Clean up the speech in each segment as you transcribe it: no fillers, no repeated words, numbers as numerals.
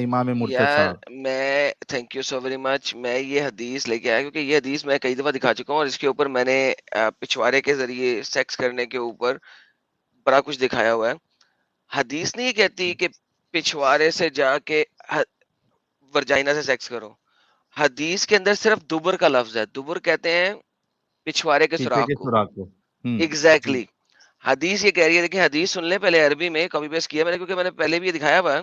इमाम मुर्तज़ा यार साहब। मैं thank you so very much. मैं ये हदीस लेके आया क्योंकि ये हदीस मैं कई दफा दिखा चुका हूँ और इसके ऊपर मैंने पिछवाड़े के जरिए सेक्स करने के ऊपर बड़ा कुछ दिखाया हुआ है। हदीस नहीं कहती कि पिछवाड़े से जाके वर्जाइना से सेक्स करो। हदीस के अंदर सिर्फ दुबर का लफ्ज है। दुबर कहते हैं पिछवाड़े के पीछे सुराख के को। सुराख को। जी। एग्जैक्टली हदीस ये कह रही है। देखिए हदीस सुन ले पहले, अरबी में कॉपी पेस्ट किया मैंने क्योंकि मैंने पहले भी ये दिखाया हुआ है,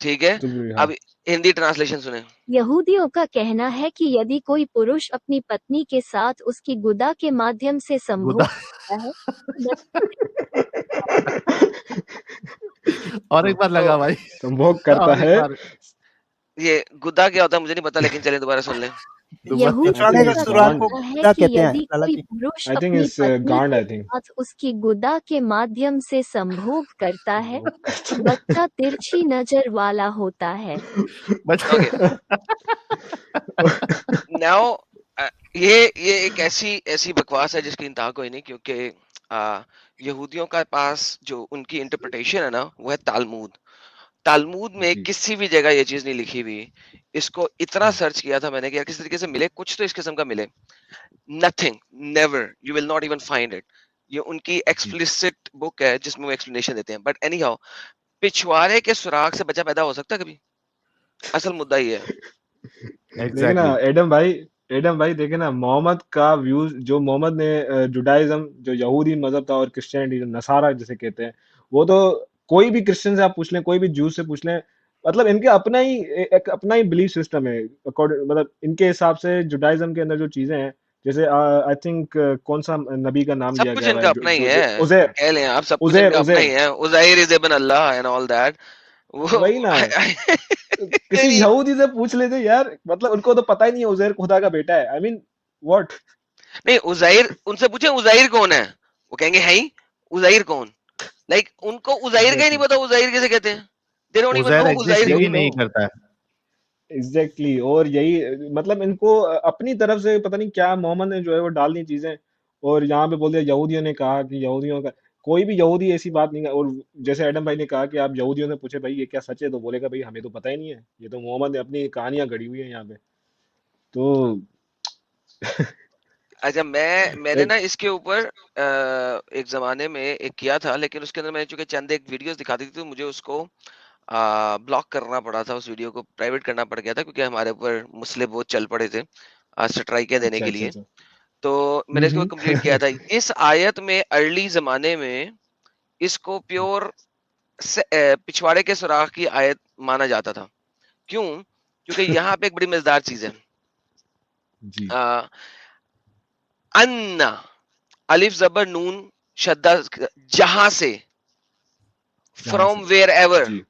ठीक है। हाँ। अब हिंदी ट्रांसलेशन सुने। यहूदियों का कहना है कि यदि कोई पुरुष अपनी पत्नी के साथ उसकी गुदा के माध्यम से संभोग गुदा। करता है और एक बार तो लगा भाई। संभोग करता और एक है। बार। ये गुदा क्या होता है मुझे नहीं पता, लेकिन चलिए दोबारा सुन लें। यहूदियों पिछवाड़े का का सुराख गांड। को कहना है गुदा कि कहते हैं यदि कोई हालांकि। पुरुष आई थिंक अपनी इस पत्नी गांड, के आई थिंक। साथ उसकी गुदा के माध्यम से संभोग करता है तो बच्चा तिरछी नजर वाला होता है। ओके नाउ ये एक ऐसी ऐसी बकवास है जिसकी इंतहा कोई नहीं, क्योंकि यहूदियों का पास जो उनकी इंटरप्रिटेशन है ना वो है तालमूद। तालमूद में जी। किसी भी जगह ये चीज नहीं लिखी हुई। इसको इतना सर्च किया था मैंने कि यार किस तरीके से मिले, कुछ तो इस किस्म का मिले। Nothing, never, you will not even find it. ये उनकी एक्सप्लिसिट बुक है जिसमें वो एक्सप्लेनेशन देते हैं। बट एनी हाउ, पिछवाड़े के सुराग से बच्चा पैदा हो सकता है कभी? असल मुद्दा ये है। देखे ना एग्जैक्टली। एडम भाई देखे ना, मोहम्मद का व्यूज, जो मोहम्मद ने जुडाइज्म, जो यहूदी मजहब था, और क्रिश्चियनिटी जो नसारा जिसे कहते हैं, वो तो कोई भी क्रिश्चियन से आप पूछ लें, कोई भी जूस से पूछ लें, मतलब इनके अपना ही एक अपना ही बिलीफ सिस्टम है। अकॉर्डिंग मतलब इनके हिसाब से जुडाइज्म के अंदर जो चीजें हैं, जैसे आई थिंक कौन सा नबी का नाम सब लिया कुछ गया हुआ है, इनका जो अपना ही जो, जो है, उजैर कह लें आप, सब कुछ उजैर इनका अपना ही उजैर है। Uzair is ibn Allah and all that. वो वही ना। किसी नहीं यहूदी से पूछ लेते यार, मतलब उनको तो पता ही नहीं है उजैर खुदा का बेटा है। I mean what. नहीं, उज़ैर उनसे पूछे उज़ैर कौन है, वो कहेंगे है ही उज़ैर कौन। लाइक उनको उज़ैर का ही नहीं एग्जैक्टली पता उज़ैर किसे कहते हैं। They don't even Uzair know exist Uzair. ही यही तो। नहीं करता है। एग्जैक्टली और यही मतलब इनको अपनी तरफ से पता नहीं क्या मोहम्मद ने जो है वो डाल दी चीजें, और यहाँ पे बोल दिया यहूदियों ने कहा कि यहूदियों का। कोई भी यहूदी ऐसी बात नहीं। और जैसे एडम भाई ने कहा कि आप यहूदियों से पूछे भाई ये क्या सच है, तो बोलेगा भाई हमें तो पता ही नहीं है, ये तो मोहम्मद ने अपनी कहानियां गढ़ी हुई है यहाँ पे। तो अच्छा, मैंने एक ना इसके ऊपर एक जमाने में एक किया था, लेकिन उसके अंदर मैंने चूंकि चंद एक वीडियोस दिखाती थी तो मुझे उसको ब्लॉक करना पड़ा था। उस वीडियो को प्राइवेट करना पड़ गया था क्योंकि हमारे ऊपर मसले बहुत चल पड़े थे स्ट्राइकें देने अच्छा के अच्छा लिए। अच्छा। तो मैंने इसको कंप्लीट किया था। हम्म। इस आयत में अर्ली जमाने में इसको प्योर पिछवाड़े के सुराख की आयत माना जाता था। क्यों? क्योंकि यहाँ पे एक बड़ी मजेदार चीज है। जी। आ, अन्ना, अलिफ जबर नून शद्दा, जहां से, जहां फ्रॉम से। Where ever. जी।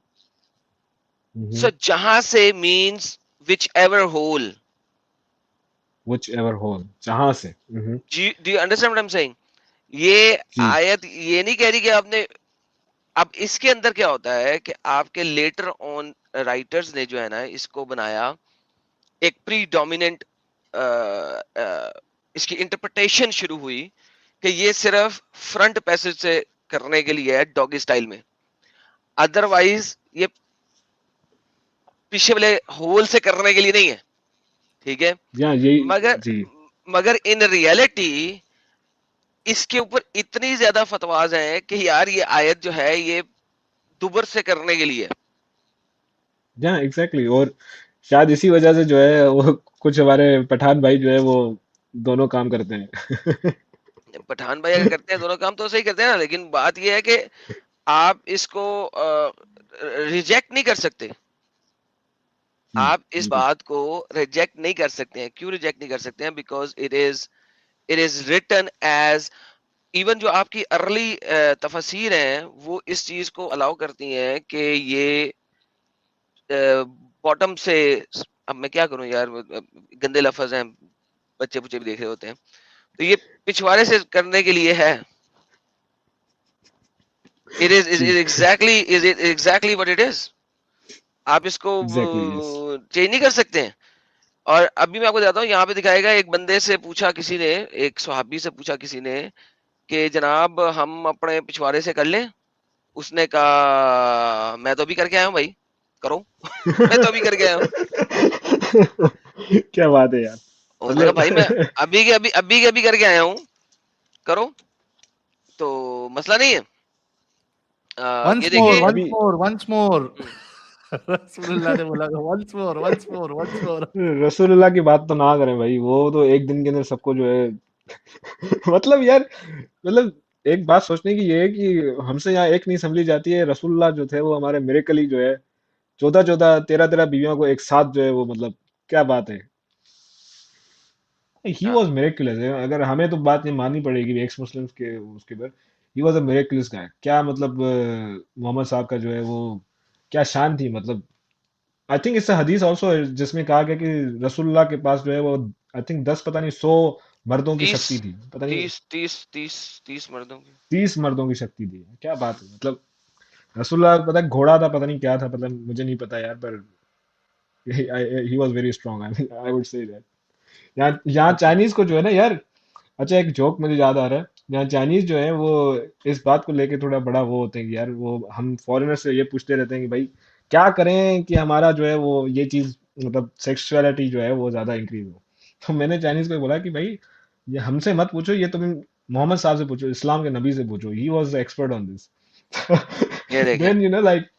सो जहां से means whichever hole. Whichever hole, जहां से। Do you understand what I am saying? ये जी। आयत ये नहीं कह रही कि आपने, अब इसके अंदर क्या होता है कि आपके लेटर ऑन राइटर्स ने जो है ना इसको बनाया एक प्री डोमिनेंट, इसकी इंटरप्रिटेशन शुरू हुई कि ये सिर्फ फ्रंट पैसेज से करने के लिए है डॉगी स्टाइल में, अदरवाइज ये पीछे वाले होल से करने के लिए नहीं है। ठीक है। या यही। मगर जी। मगर इन रियलिटी इसके ऊपर इतनी ज्यादा फतवाज हैं कि यार ये आयत जो है ये दुबर से करने के लिए है। या एग्जैक्टली और शायद इसी वजह से जो है वो कुछ हमारे पठान भाई जो है वो दोनों काम करते हैं। पठान भाई अगर करते हैं दोनों काम तो सही करते हैं ना, लेकिन बात यह है कि आप इसको रिजेक्ट नहीं कर सकते। आप इस बिल्कुल। बात को रिजेक्ट नहीं कर सकते हैं। क्यों रिजेक्ट नहीं कर सकते हैं? Because it is written as, even जो आपकी अर्ली तफसीर हैं वो इस चीज को अलाउ करती हैं कि ये बॉटम से, अब मैं क्या करूं यार, गंदे लफ्ज हैं, बच्चे बुच्चे भी देख रहे होते हैं, तो ये पिछवाड़े से करने के लिए है। इट इज जी। Exactly what it is. आप इसको एग्जैक्टली यस। चेंज नहीं कर सकते हैं। और अभी मैं आपको बताता हूँ, यहाँ पे दिखाएगा एक बंदे से पूछा किसी ने, एक सहाबी से पूछा किसी ने कि जनाब हम अपने पिछवाड़े से कर लें। उसने कहा मैं तो अभी करके आया हूँ भाई, करो। मैं तो अभी करके आया हूँ। क्या बात है यार, उसने कहा भाई मैं मतलब अभी के अभी करके आया हूँ, करो। तो मसला नहीं है। वंस ये मोर, देखिए। वंस अभी मोर, वंस मोर। हम्म, रसूलुल्लाह ने बोला once more, once more, once more. रसूलुल्लाह की बात तो ना करें भाई, वो तो एक दिन के अंदर सबको जो है मतलब यार, मतलब एक बात सोचने की ये है कि हमसे यहाँ एक नहीं संभली जाती है, रसूलुल्लाह जो थे वो हमारे मिरेकल ही जो है, 14 14 13 13 बीवियों को एक साथ जो है वो, मतलब क्या बात है। ही हाँ, वॉज मिरेकुलस। अगर हमें तो बात नहीं माननी पड़ेगी एक्स मुस्लिम्स के उसके ऊपर, ही वॉज अ मिरेकुलस गाय। क्या मतलब मोहम्मद साहब का जो है वो क्या शान थी, मतलब आई थिंक इससे हदीस ऑल्सो जिसमें कहा गया कि रसूलुल्लाह के पास जो है वो आई थिंक 10 पता नहीं 100 मर्दों की 30 शक्ति थी, पता नहीं 30 मर्दों की। 30 मर्दों की शक्ति थी। क्या बात है, मतलब रसूलुल्लाह पता है घोड़ा था, पता नहीं क्या था, पता मुझे नहीं पता यार, पर he was very strong, I would say that. यहाँ यहाँ चाइनीज को जो है ना यार, अच्छा एक जोक मुझे याद आ रहा है। यहाँ चाइनीज जो है वो इस बात को लेके थोड़ा बड़ा वो होते हैं कि यार वो हम फॉरेनर से ये पूछते रहते हैं कि भाई क्या करें कि हमारा जो है वो ये चीज, मतलब सेक्सुअलिटी जो है वो ज्यादा इंक्रीज हो। तो मैंने चाइनीज को बोला कि भाई ये हमसे मत पूछो, ये तुम मोहम्मद साहब से पूछो, इस्लाम के नबी से पूछो, he was expert on this. ये देखें। देन लाइक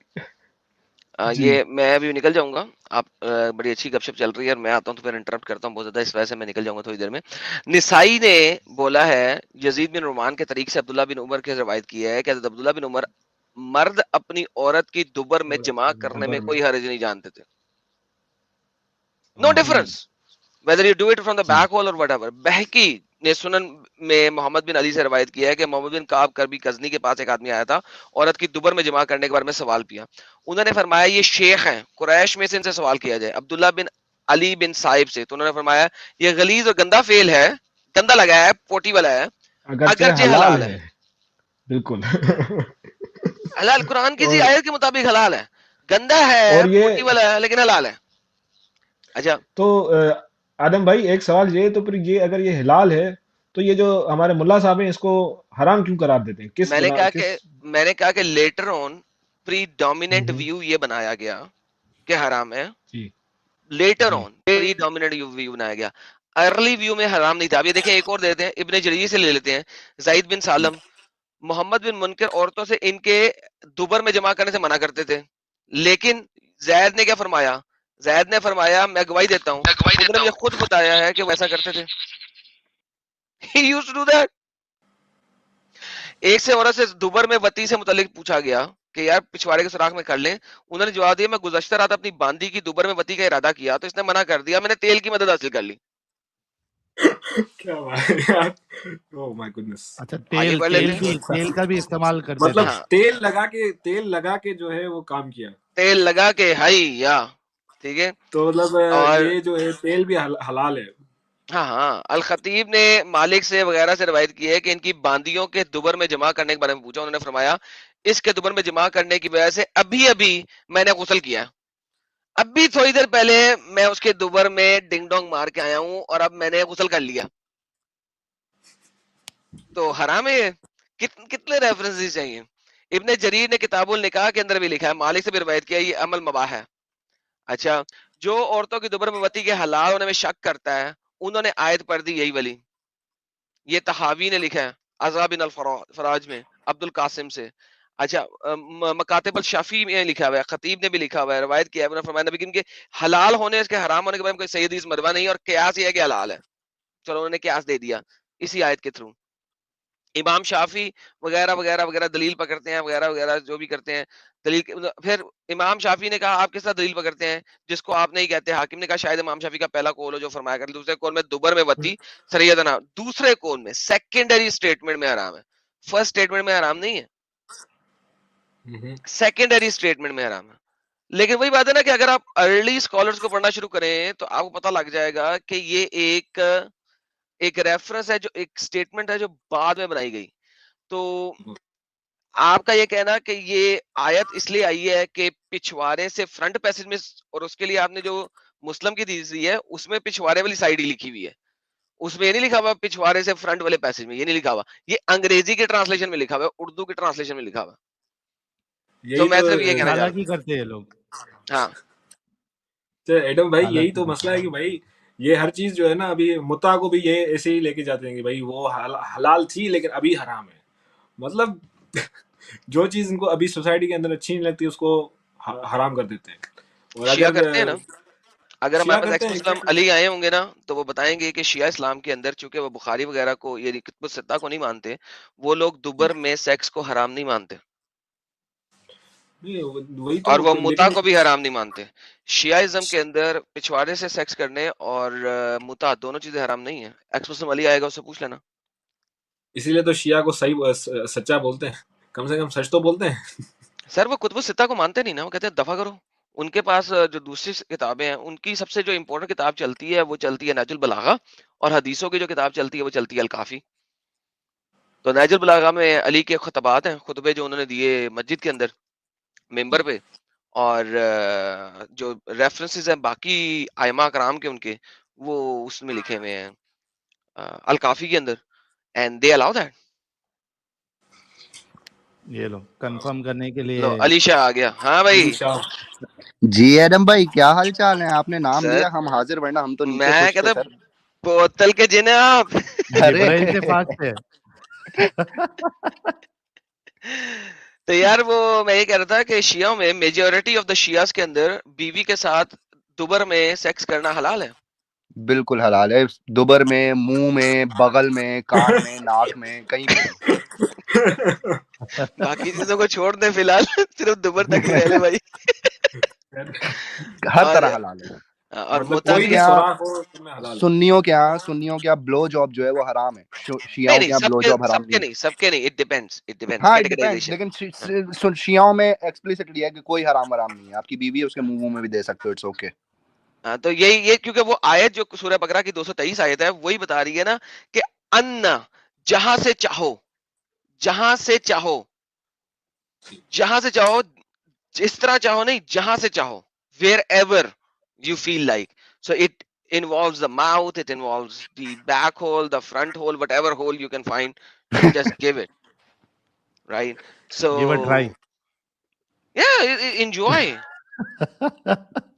जी। ये मैं अभी निकल जाऊंगा। आप बड़ी अच्छी गपशप चल रही है और मैं आता हूँ तो फिर इंटरप्ट करता हूँ बहुत ज्यादा, इस वजह से मैं निकल जाऊंगा थोड़ी देर में। निसाई ने बोला है, यजीद बिन रुमान के तरीके से अब्दुल्ला बिन उमर की रवायत की है कि हज़रत अब्दुल्ला बिन उमर मर्द अपनी औरत की दुबर में जमा करने में खबर में कोई हर्ज नहीं जानते थे। नो जी difference whether you do it from the जी बैक वॉल और व्हाटएवर। बहकी ने सुनन में मोहम्मद बिन अली से रवायत किया है कि मोहम्मद बिन काब करबी कजनी के पास एक आदमी आया था, औरत की दुबर में जमा करने के बारे में सवाल किया। उन्होंने फरमाया ये शेख हैं, कुरैश में से इनसे सवाल किया जाए। अब्दुल्ला बिन अली बिन साहिब से, तो उन्होंने फरमाया ये गलीज और गंदा फेल है, गंदा लगा है, पोटी वाला है, अगरचे अगरचे हलाल हलाल है। है, बिल्कुल। हलाल कुरान की और आयत के मुताबिक हलाल है, गंदा है, और ये पोटी वाला है, लेकिन हलाल है। अच्छा, तो आदम भाई एक सवाल ये, तो फिर ये अगर ये हिलाल है तो ये जो हमारे मुल्ला साहब हैं इसको हराम क्यों करार देते हैं, किस मैंने बना कहा कि किस। मैंने कहा कि later on predominant hmm, view ये बनाया गया कि हराम है। जी लेटर जी ऑन प्रीडोमिनेंट व्यू बनाया गया, अर्ली व्यू में हराम नहीं था। अब ये देखें, एक और देते हैं, इब्ने जरीर से ले लेते हैं। जाहिद बिन सालम, मोहम्मद बिन मुनकर औरतों से इनके दुबर में जमा करने से मना करते थे, लेकिन जैद ने क्या फरमाया? जैद ने फरमाया मैं गवाही देता हूँ, उन्होंने मुझे खुद बताया है कि वो ऐसा करते थे। He used to do that। एक से औरत से दुबर में वती से मुतालिक पूछा गया कि यार पिछवाड़े के सुराख में कर लें। उन्होंने जवाब दिया मैं गुज़श्ता रात अपनी बांदी की दुबर में वती का इरादा किया तो इसने मना कर दिया, मैंने तेल की मदद हासिल कर ली। क्या बात है यार, ओह माय गुडनेस। अच्छा, आगे तेल बढ़ लेते तेल हैं। भी, तेल का भी इस्तेमाल करते मतलब थे। हाँ, तेल लगा के जो है वो काम किया, तेल लगा के हाई या, ठीक है। तो मतलब और ये जो है तेल भी हलाल है। हाँ हाँ, अल खतीब ने मालिक से वगैरह से रवायत की है कि इनकी बांदियों के दुबर में जमा करने के बारे में पूछा, उन्होंने फरमाया इसके दुबर में जमा करने की वजह से अभी अभी मैंने गुस्ल किया है। अभी थोड़ी देर पहले मैं उसके दुबर में डिंग डोंग मार के आया हूं और अब मैंने गुस्ल कर लिया। तो हराम है ये। कितने रेफरेंसेस चाहिए? इब्ने जरीर ने किताबुल निकाह के अंदर भी लिखा है, मालिक से भी रवायत किया, ये अमल मबाह है। अच्छा, जो औरतों की दुबर में वती के हलाल होने में शक करता है, उन्होंने आयत पढ़ दी यही वाली। ये तहावी ने लिखा है अज़ा बिन अल फराज में अब्दुल कासिम से। अच्छा, मकातिब अल शाफी में लिखा हुआ है, खतीब ने भी लिखा हुआ है, रवायत किया है, उन्होंने फरमाया नबी के हलाल होने इसके हराम होने के बारे में कोई सही हदीस मरवा नहीं, और कयास ये है कि हलाल है। चलो उन्होंने कयास दे दिया इसी आयत के थ्रू। इमाम शाफी वगैरह वगैरह वगैरह दलील पकड़ते हैं, वगैरह वगैरह जो भी करते हैं फिर इमाम शाफी ने कहा आप किस तरह दलील पकड़ते हैं जिसको आप नहीं कहते? हाकिम ने कहा शायद इमाम शाफी का पहला कौल हो जो फरमाया कर, दूसरे कौल में दुबर में वती सरियदना, दूसरे कौल में सेकेंडरी स्टेटमेंट में हराम है, फर्स्ट स्टेटमेंट में हराम नहीं है, सेकेंडरी स्टेटमेंट में हराम है। लेकिन वही बात है ना कि अगर आप अर्ली स्कॉलर्स को पढ़ना शुरू करें तो आपको पता लग जाएगा कि ये एक रेफरेंस है, जो एक स्टेटमेंट है जो बाद में बनाई गई। तो आपका ये कहना कि ये आयत इसलिए आई है कि पिछवाड़े से फ्रंट पैसेज में, और उसके लिए आपने जो मुस्लिम की हदीस ही है, उसमें पिछवाड़े वाली साइड ही लिखी हुई है, उसमें ये नहीं लिखा हुआ पिछवाड़े से फ्रंट वाले पैसेज में, ये नहीं लिखा हुआ, ये अंग्रेजी के ट्रांसलेशन में लिखा हुआ है, उर्दू के ट्रांसलेशन में लिखा हुआ है। तो यही मैं तो सिर्फ ये कहना चाह रहा चालाकी करते हैं लोग। हूँ। हाँ तो एडम भाई चालाकी यही तो करते मसला है कि भाई ये हर चीज जो है ना, अभी मुता को भी ये ऐसे ही लेके जाते हैं कि भाई वो हलाल थी लेकिन अभी हराम है। मतलब जो चीज इनको अभी सोसाइटी के अंदर अच्छी नहीं लगती उसको हराम कर देते हैं। और शिया अगर करते हैं ना, अगर शिया हमारे पास करते एक्स हैं मुस्लिम exactly। अली आए होंगे ना, तो वो बताएंगे कि शिया इस्लाम के अंदर चूंकि वो बुखारी वगैरह को, ये कुतुब सित्ता को नहीं मानते, वो लोग दुबर में सेक्स को हराम नहीं मानते, नहीं, वही और वो तो मुता लेकिन को भी हराम नहीं मानते। शियाइज्म के अंदर पिछवाड़े से सेक्स करने और मुता दोनों चीजें हराम नहीं है। एक्स मुस्लिम अली आएगा, उससे पूछ लेना। इसीलिए तो शिया को सही सच्चा बोलते हैं, कम से कम सच तो बोलते हैं। सर वो कुतुब सित्ता को मानते नहीं ना, वो कहते हैं दफा करो। उनके पास जो दूसरी किताबें हैं, उनकी सबसे जो इम्पोर्टेंट किताब चलती है वो चलती है नहजुल बलागा, और हदीसों की जो किताब चलती है वो चलती है अल काफी। तो नहजुल बलागा में अली के खुतबात हैं, खुतबे जो उन्होंने दिए मस्जिद के अंदर मेंबर पे, और जो रेफरेंसेस हैं बाकी आयमा कराम के उनके, वो उसमें लिखे हुए हैं अल काफी के अंदर, एंड दे अलाउ दैट। ये लो कंफर्म करने के लो लिए। अली शाह आ गया। हाँ भाई जी एडम भाई, क्या हाल चाल है? आपने नाम सर, लिया, हम हाजिर, वरना हम तो नीचे मैं खुश थे कहता सर। बोतल के जिन हैं आप। अरे जिब्राइल से फास्ट है। तो यार वो मैं ये कह रहा था कि शियाओं में मेजॉरिटी ऑफ द शियास के अंदर बीवी के साथ दुबर में सेक्स करना हलाल है। बिल्कुल हलाल है। दुबर में, मुंह में, बगल में, कान में, नाक में, कहीं भी। बाकी चीजों को छोड़ दे फिलहाल, सिर्फ दुबर तक ही रह ले भाई। हर और तरह हलाल है। और मतलब मुता कोई भी भी क्या सुराख हो उसमें हलाल है। सुन्नियों के यहाँ ब्लो जॉब जो है वो हराम है। नहीं शियाओं के नहीं, यहाँ ब्लो सबके जॉब हराम सबके नहीं है। नहीं, सबके नहीं, इट डिपेंड्स, इट डिपेंड्स हाँ, इट डिपेंड्स, कैटेगराइजेशन। लेकिन शियाओं में एक्सप्लिसिटली है कि कोई हराम नहीं है। आपकी बीवी है, उसके मुंह में भी दे सकते हो, इट्स ओके। हाँ तो यही ये क्योंकि वो आयत जो सूरह बकरा की 223 आयत है वही बता रही है ना कि अन्ना जहां से चाहो, जहां से चाहो, जहां से चाहो, जिस तरह चाहो नहीं, जहां से चाहो, wherever you feel like. So it involves the mouth, it involves the back hole, the front hole, whatever hole you can find, just give it, right? Give a try. So yeah, enjoy.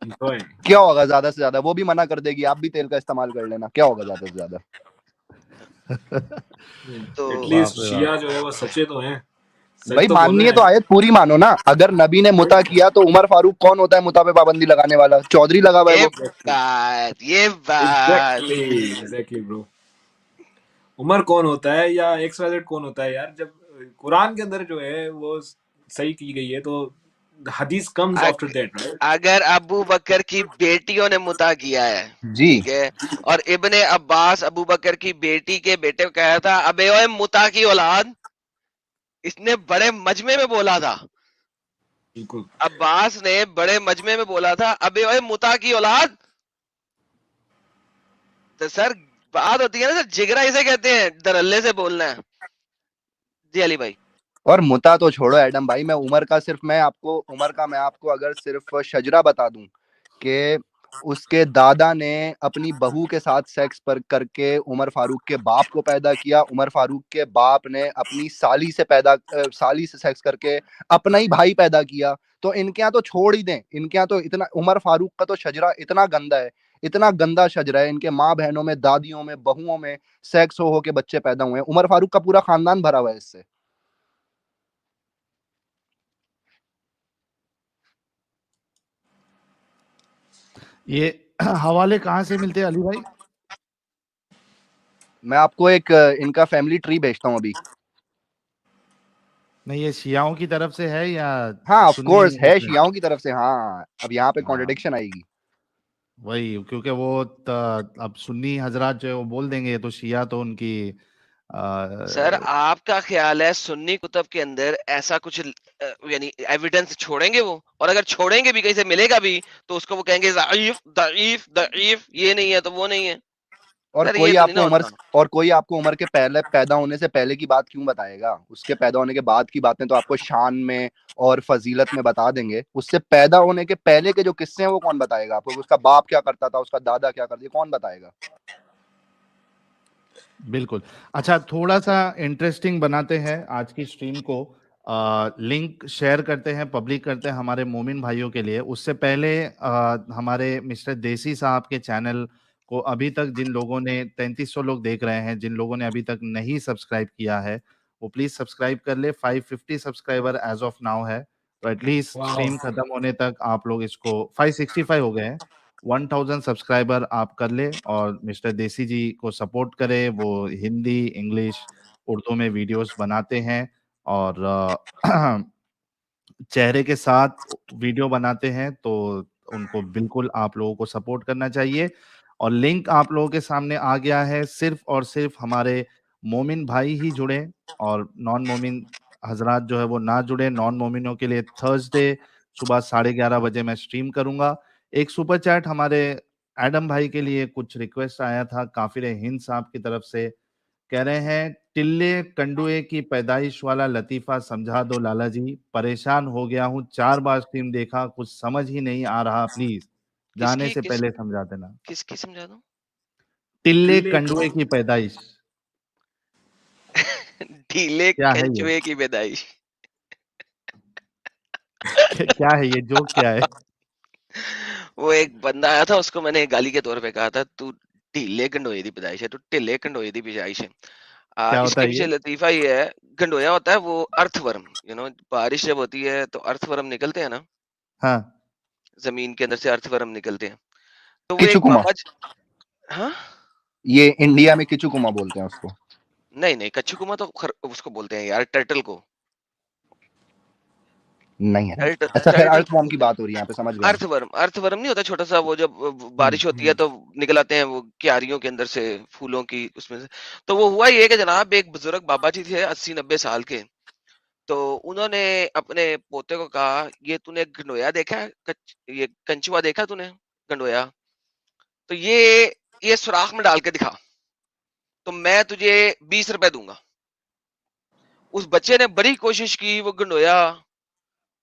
Enjoy। क्या होगा ज्यादा से ज्यादा? वो भी मना कर देगी, आप भी तेल का इस्तेमाल कर लेना, क्या होगा ज्यादा से ज्यादा? तो एटलीस्ट बाप रे शिया जो है वो सच्चे तो हैं, सच भाई तो बोल माननी रहे है तो हैं। आयत पूरी मानो ना। अगर नबी ने मुता किया तो उमर फारूक कौन होता है मुता पे पाबंदी लगाने वाला? चौधरी लगा हुआ है ये वो। ये बात एग्जैक्टली ब्रो। उमर कौन होता है या XYZ कौन होता है यार? जब कुरान के अंदर जो है वो सही की गई है तो हदीस कम्स आफ्टर दैट, राइट? अगर अबू बकर की बेटियों ने मुता किया है, जी ठीक है, और इब्ने अब्बास अबू बकर की बेटी के बेटे को कहा था अबे ओए मुता की औलाद, इसने बड़े मजमे में बोला था, बिल्कुल। अब्बास ने बड़े मजमे में बोला था अबे ओए मुता की औलाद। तो सर बात होती है ना सर, जिगरा इसे कहते हैं, दरल्ले से बोलना है। जी अली भाई। और मुता तो छोड़ो एडम भाई, मैं उमर का मैं आपको अगर सिर्फ शजरा बता दूं कि उसके दादा ने अपनी बहू के साथ सेक्स पर करके उमर फारूक के बाप को पैदा किया। उमर फारूक के बाप ने अपनी साली से सेक्स करके अपना ही भाई पैदा किया। तो इनके यहाँ तो छोड़ ही दें, इनके यहाँ तो इतना, उमर फारूक का तो शजरा इतना गंदा है, इतना गंदा शजरा है। इनके माँ बहनों में, दादियों में, बहुओं में सेक्स हो के बच्चे पैदा हुए हैं। उमर फारूक का पूरा खानदान भरा हुआ है इससे। ये हवाले कहाँ से मिलते हैं अली भाई? मैं आपको एक इनका फैमिली ट्री भेजता हूँ अभी। नहीं, ये शियाओं की तरफ से है या हाँ ऑफ सुन्नी कोर्स है, उससे? शियाओं की तरफ से। हाँ, अब यहाँ पे हाँ, कॉन्ट्रडिक्शन आएगी। वही, क्योंकि वो अब सुन्नी हजरात जो है वो बोल देंगे ये तो शिया तो उनकी सर आपका ख्याल है सुन्नी कुतुब के अंदर ऐसा कुछ यानी एविडेंस छोड़ेंगे वो? और अगर छोड़ेंगे भी, कहीं से मिलेगा भी, तो उसको वो कहेंगे ज़ईफ, दईफ, दईफ, ये नहीं है तो वो नहीं है। और सर ये कोई तो नहीं आपको ना उम्र होता। और कोई आपको उम्र के पहले पैदा होने से पहले की बात क्यों बताएगा? उसके पैदा होने के बाद की बातें तो आपको शान में और फजीलत में बता देंगे। उससे पैदा होने के पहले के जो किस्से हैं वो कौन बताएगा आपको? उसका बाप क्या करता था, उसका दादा क्या करता था, कौन बताएगा? बिल्कुल। अच्छा, थोड़ा-सा इंटरेस्टिंग बनाते हैं आज की स्ट्रीम को। लिंक शेयर करते हैं, पब्लिक करते हैं हमारे मोमिन भाइयों के लिए। उससे पहले हमारे मिस्टर देसी साहब के चैनल को अभी तक जिन लोगों ने 3300 लोग देख रहे हैं, जिन लोगों ने अभी तक नहीं सब्सक्राइब किया है, वो प्लीज़ सब्सक्राइब कर ले। 550 सब्सक्राइबर एज़ ऑफ नाउ है। तो एटलीस्ट वाह, स्ट्रीम खत्म होने तक आप लोग इसको 565 हो गए हैं। 1000 सब्सक्राइबर आप कर ले और मिस्टर देसी जी को सपोर्ट करें। वो हिंदी, इंग्लिश, उर्दू में वीडियोस बनाते हैं और चेहरे के साथ वीडियो बनाते हैं, तो उनको बिल्कुल आप लोगों को सपोर्ट करना चाहिए। और लिंक आप लोगों के सामने आ गया है। सिर्फ़ और सिर्फ़ हमारे मोमिन भाई ही जुड़ें और नॉन मोमिन हज़रात जो है वो ना जुड़ें। नॉन मोमिनों के लिए थर्सडे सुबह 11:30 बजे मैं स्ट्रीम करूँगा। एक सुपर चैट हमारे एडम भाई के लिए कुछ रिक्वेस्ट आया था काफ़िर हिंद साहब की तरफ से। कह रहे हैं, टिल्ले कंडुए की पैदाइश वाला लतीफ़ा समझा दो लाला जी, परेशान हो गया हूँ, 4 बार स्ट्रीम देखा, कुछ समझ ही नहीं आ रहा, प्लीज़ जाने किसकी से किस पहले समझा देना। किसकी समझा दूं? टिल्ले टिल्ले कंडुए की पैदाइश, ढीले क्या है ये? कंचुए की पैदाइश। क्या है ये? जोक क्या है? वो एक बंदा आया था, उसको मैंने गाली के तौर पे कहा था, तू ढीले गंडोए दी पैदाइश है, तू ढिले गंडोए दी पैदाइश है। क्या होता इसके है पीछे ये? लतीफा ये है, गंडोया होता है वो अर्थवर्म, बारिश जब होती है तो अर्थवर्म निकलते हैं ना, हाँ, जमीन के अंदर से अर्थवर्म निकलते हैं। तो वो एक किचुकुमा, हाँ, ये इंडिया में किचुकुमा बोलते हैं उसको। नहीं नहीं, कच्छुकुमा तो उसको बोलते हैं यार, टर्टल को। नहीं है। टर्टल अच्छा, फिर टर्टल को अर्थवॉर्म की बोलते हैं। बात हो रही है यहाँ पे, समझ गया। अर्थवर्म अर्थवर्म नहीं होता छोटा सा, वो जब बारिश होती है हम्म। तो निकल आते हैं वो क्यारियों के अंदर से, फूलों की उसमें से। तो वो हुआ ये कि जनाब एक बुजुर्ग बाबा जी थे 80-90 साल के। तो उन्होंने अपने पोते को कहा, ये तूने गंडोया देखा है, ये कंचुआ देखा तूने गंडोया, तो ये सुराख में डाल के दिखा, तो मैं तुझे 20 रुपए दूंगा। उस बच्चे ने बड़ी कोशिश की, वो गंडोया,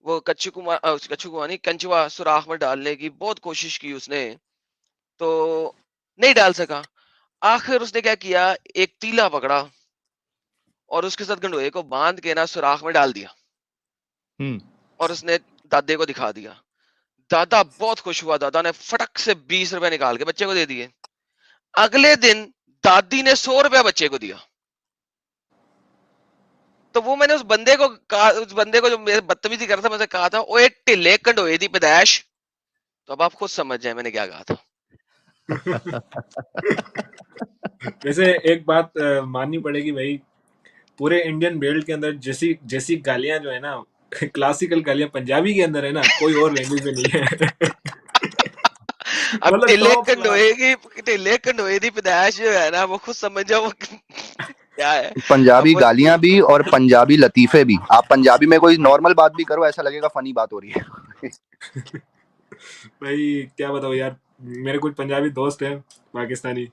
वो कच्छु कुआं नहीं, कंचुआ सुराख में डालने की बहुत कोशिश की उसने, तो नहीं डाल सका। आखिर उसने क्या किया, एक तीला पकड़ा और उसके साथ गंडोए को बांध के ना सुराख में डाल दिया, हुँ, और उसने दादे को दिखा दिया। दादा बहुत खुश हुआ, दादा ने फटक से 20 रुपए निकाल के बच्चे को दे दिए। अगले दिन दादी ने 100 रुपया बच्चे को दिया। तो वो मैंने उस बंदे को कहा, उस बंदे को जो मेरे बदतमीजी कर रहा था, मैंने कहा था, ओए टिल्ले कंडोए दी पैदाइश। तो अब आप खुद समझ जाए मैंने क्या कहा था। वैसे एक बात माननी पड़ेगी भाई, पूरे इंडियन बेल्ट के अंदर जैसी जैसी गालियां जो है ना, क्लासिकल गालियां पंजाबी के अंदर है ना, कोई और लैंग्वेज में नहीं है। अब मतलब टिल्ले टॉप क्लास। कंडोए दी पैदाइश जो है ना, वो खुद समझ जाओ वो क्या है। अब पंजाबी वो गालियां भी और पंजाबी लतीफे भी। आप पंजाबी में कोई नॉर्मल बात भी करो, ऐसा लगेगा फनी बात हो रही है। भाई क्या बताओ यार, मेरे कुछ पंजाबी दोस्त हैं पाकिस्तानी,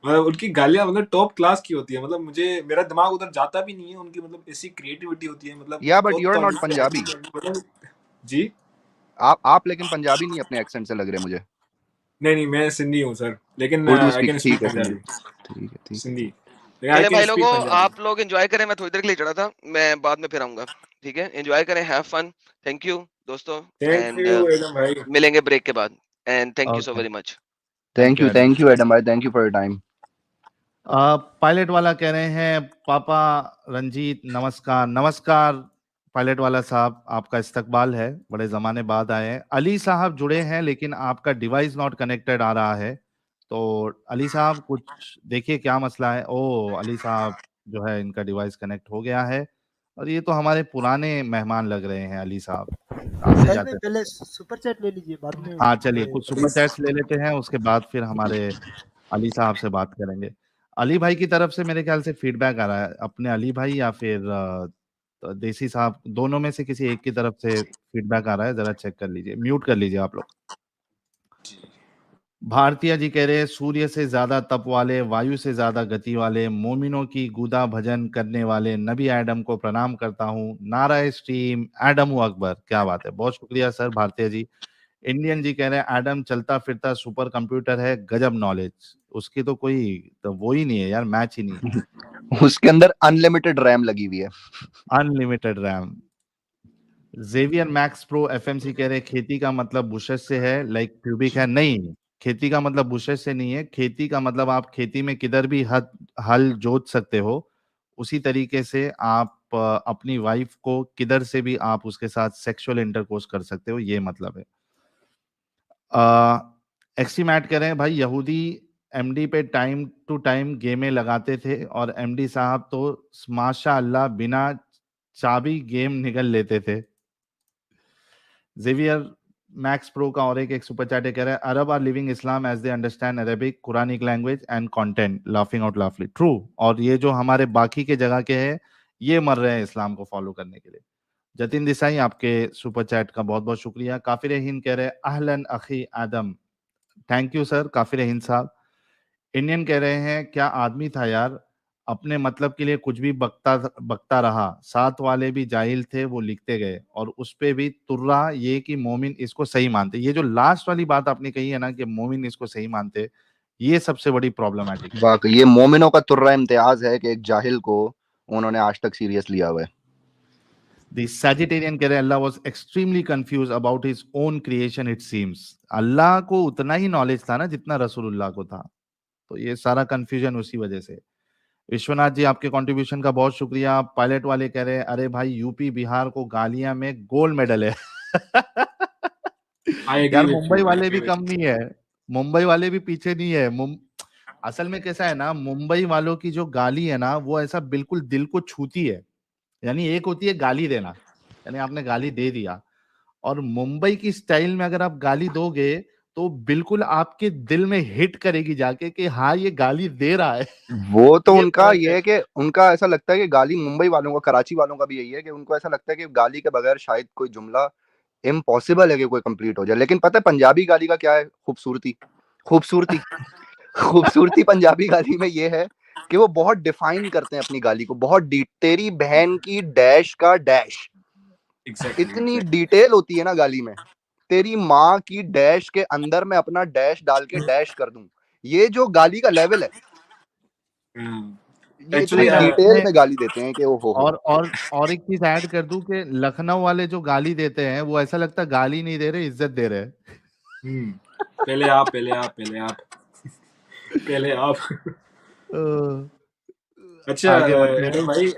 मतलब उनकी गालियां मतलब टॉप क्लास की होती है। मतलब मुझे मेरा दिमाग उधर जाता भी नहीं है, उनकी मतलब ऐसी क्रिएटिविटी होती है, मतलब या बट तो यू आर नॉट तमीज पंजाबी। मतलब। जी आप लेकिन पंजाबी नहीं, अपने एक्सेंट से लग रहे मुझे। नहीं नहीं, मैं सिंधी हूँ सर, लेकिन Urdu I speak, can speak ठीक है, सिंधी, पंजाबी। ठीक है, ठीक है, सिंधी, ठीक। लेकिन आई चले कैन भाई स्पीक लोगों, पंजाबी। आप लोग एंजॉय करें, मैं थोड़ी देर के लिए चढ़ा था, मैं बाद में फिर आऊंगा। ठीक है, एंजॉय करें, हैव फन। थैंक यू दोस्तों, थैंक एंड यू एकदम भाई। मिलेंगे ब्रेक के बाद, and thank you so okay, very much. Thank you Adam. Thank you Adam भाई, thank you for your time. Pilot वाला कह रहे हैं, पापा रंजीत नमस्कार। नमस्कार पायलट वाला साहब, आपका इस्तकबाल है, बड़े ज़माने बाद आए हैं। अली साहब जुड़े हैं लेकिन आपका डिवाइस नॉट कनेक्टेड आ रहा है, तो अली साहब कुछ देखिए क्या मसला है। ओह, अली साहब जो है इनका डिवाइस कनेक्ट हो गया है, और ये तो हमारे पुराने मेहमान लग रहे हैं अली साहब, आते साहिल जाते। भाई पहले सुपर चैट ले लीजिए, बाद में हाँ चलिए, कुछ सुपर प्लीज। चैट्स ले लेते हैं, उसके बाद फिर हमारे अली साहब से बात करेंगे। अली भाई की तरफ से मेरे ख्याल से फीडबैक आ रहा है, अपने अली भाई या फिर देसी साहब, दोनों में से किसी एक की तरफ से फीडबैक आ रहा है, जरा चेक कर लीजिए, म्यूट कर लीजिए आप लोग। भारतीय जी कह रहे हैं सूर्य से ज्यादा तप वाले, वायु से ज्यादा गति वाले, मोमिनों की गुदा भजन करने वाले नबी एडम को प्रणाम करता हूँ। नारा स्ट्रीम एडम अकबर। क्या बात है, बहुत शुक्रिया सर भारतीय जी। इंडियन जी कह रहे हैं एडम चलता फिरता सुपर कंप्यूटर है, गजब नॉलेज। उसकी तो कोई तो वो ही नहीं है यार, मैच ही नहीं है। उसके अंदर अनलिमिटेड रैम लगी हुई है, unlimited RAM. Xavier Max Pro FMC कह रहे हैं खेती का मतलब बुशेस से है, लाइक प्यूबिक है। नहीं, खेती का मतलब बुशेस से नहीं है। खेती का मतलब आप खेती में किधर भी हल जोत सकते हो, उसी तरीके से आप अपनी वाइफ को किधर से भी आप उसके साथ सेक्सुअल इंटरकोर्स कर सकते हो, ये मतलब है। एक्सीमैट कह रहे हैं भाई यहूदी एमडी पे टाइम टू टाइम गेमें लगाते थे और एमडी साहब तो माशाअल्लाह बिना चाबी गेम निकल लेते थे। जेवियर मैक्स प्रो का और एक सुपर चैट कह रहा है Arab are living Islam as they understand Arabic Quranic language and content, laughing out लाफली। ट्रू। और ये जो हमारे बाकी के जगह के हैं ये मर रहे हैं इस्लाम को फॉलो करने के लिए। जतिन देसाई आपके सुपर चैट का बहुत बहुत शुक्रिया। काफिर हिंद कह रहे हैं अहलन अखी आदम। थैंक यू सर काफिर हिंद साहब। इंडियन कह रहे हैं क्या आदमी था यार, अपने मतलब के लिए कुछ भी बकता बकता रहा, साथ वाले भी जाहिल थे वो लिखते गए और उस पे भी तुर्रा ये कि मोमिन इसको सही मानते। ये जो लास्ट वाली बात आपने कही है ना कि मोमिन इसको सही मानते, ये सबसे बड़ी प्रॉब्लमैटिक है। वाकई ये मोमिनों का तुर्रा इम्तियाज है कि एक जाहिल को उन्होंने आज तक सीरियस लिया हुआ है। The Sagittarian कह रहे हैं अल्लाह was extremely confused about his own creation it seems। अल्लाह को उतना ही नॉलेज था ना जितना रसूलुल्लाह को था, तो ये सारा कंफ्यूजन उसी वजह से। विश्वनाथ जी आपके कंट्रीब्यूशन का बहुत शुक्रिया। पायलट वाले कह रहे हैं अरे भाई यूपी बिहार को गालियां में गोल्ड मेडल है। यार मुंबई वाले भी कम नहीं है, मुंबई वाले भी पीछे नहीं है। असल में कैसा है ना, मुंबई वालों की जो गाली है ना वो ऐसा बिल्कुल दिल को छूती है। यानी एक होती है गाली देना, यानी आपने गाली दे दिया, और मुंबई की स्टाइल में अगर आप गाली दोगे तो बिल्कुल आपके दिल में हिट करेगी जाके कि हाँ ये गाली दे रहा है। वो तो ये उनका फर्क ये है। है कि उनका ऐसा लगता है कि गाली मुंबई वालों का, कराची वालों का भी यही है कि उनको ऐसा लगता है कि गाली के बगैर शायद कोई जुमला इम्पॉसिबल है कि कोई कंप्लीट हो जाए। लेकिन पता है पंजाबी गाली का क्या है खूबसूरती, खूबसूरती खूबसूरती पंजाबी गाली में ये है कि वो बहुत डिफाइन करते हैं अपनी गाली को, बहुत तेरी बहन की डैश का डैश, इतनी डिटेल होती है ना गाली में। तेरी माँ की डैश के अंदर मैं अपना डैश डाल के डैश कर दूं, ये जो गाली का लेवल है, ये इतनी अच्छा डिटेल इसमें में गाली देते हैं कि वो हो। और एक चीज ऐड कर दूं कि लखनऊ वाले जो गाली देते हैं वो ऐसा लगता है गाली नहीं दे रहे, इज्जत दे रहे हैं। पहले आप अच्छा आगे बढ़ते हैं। एडम भाई,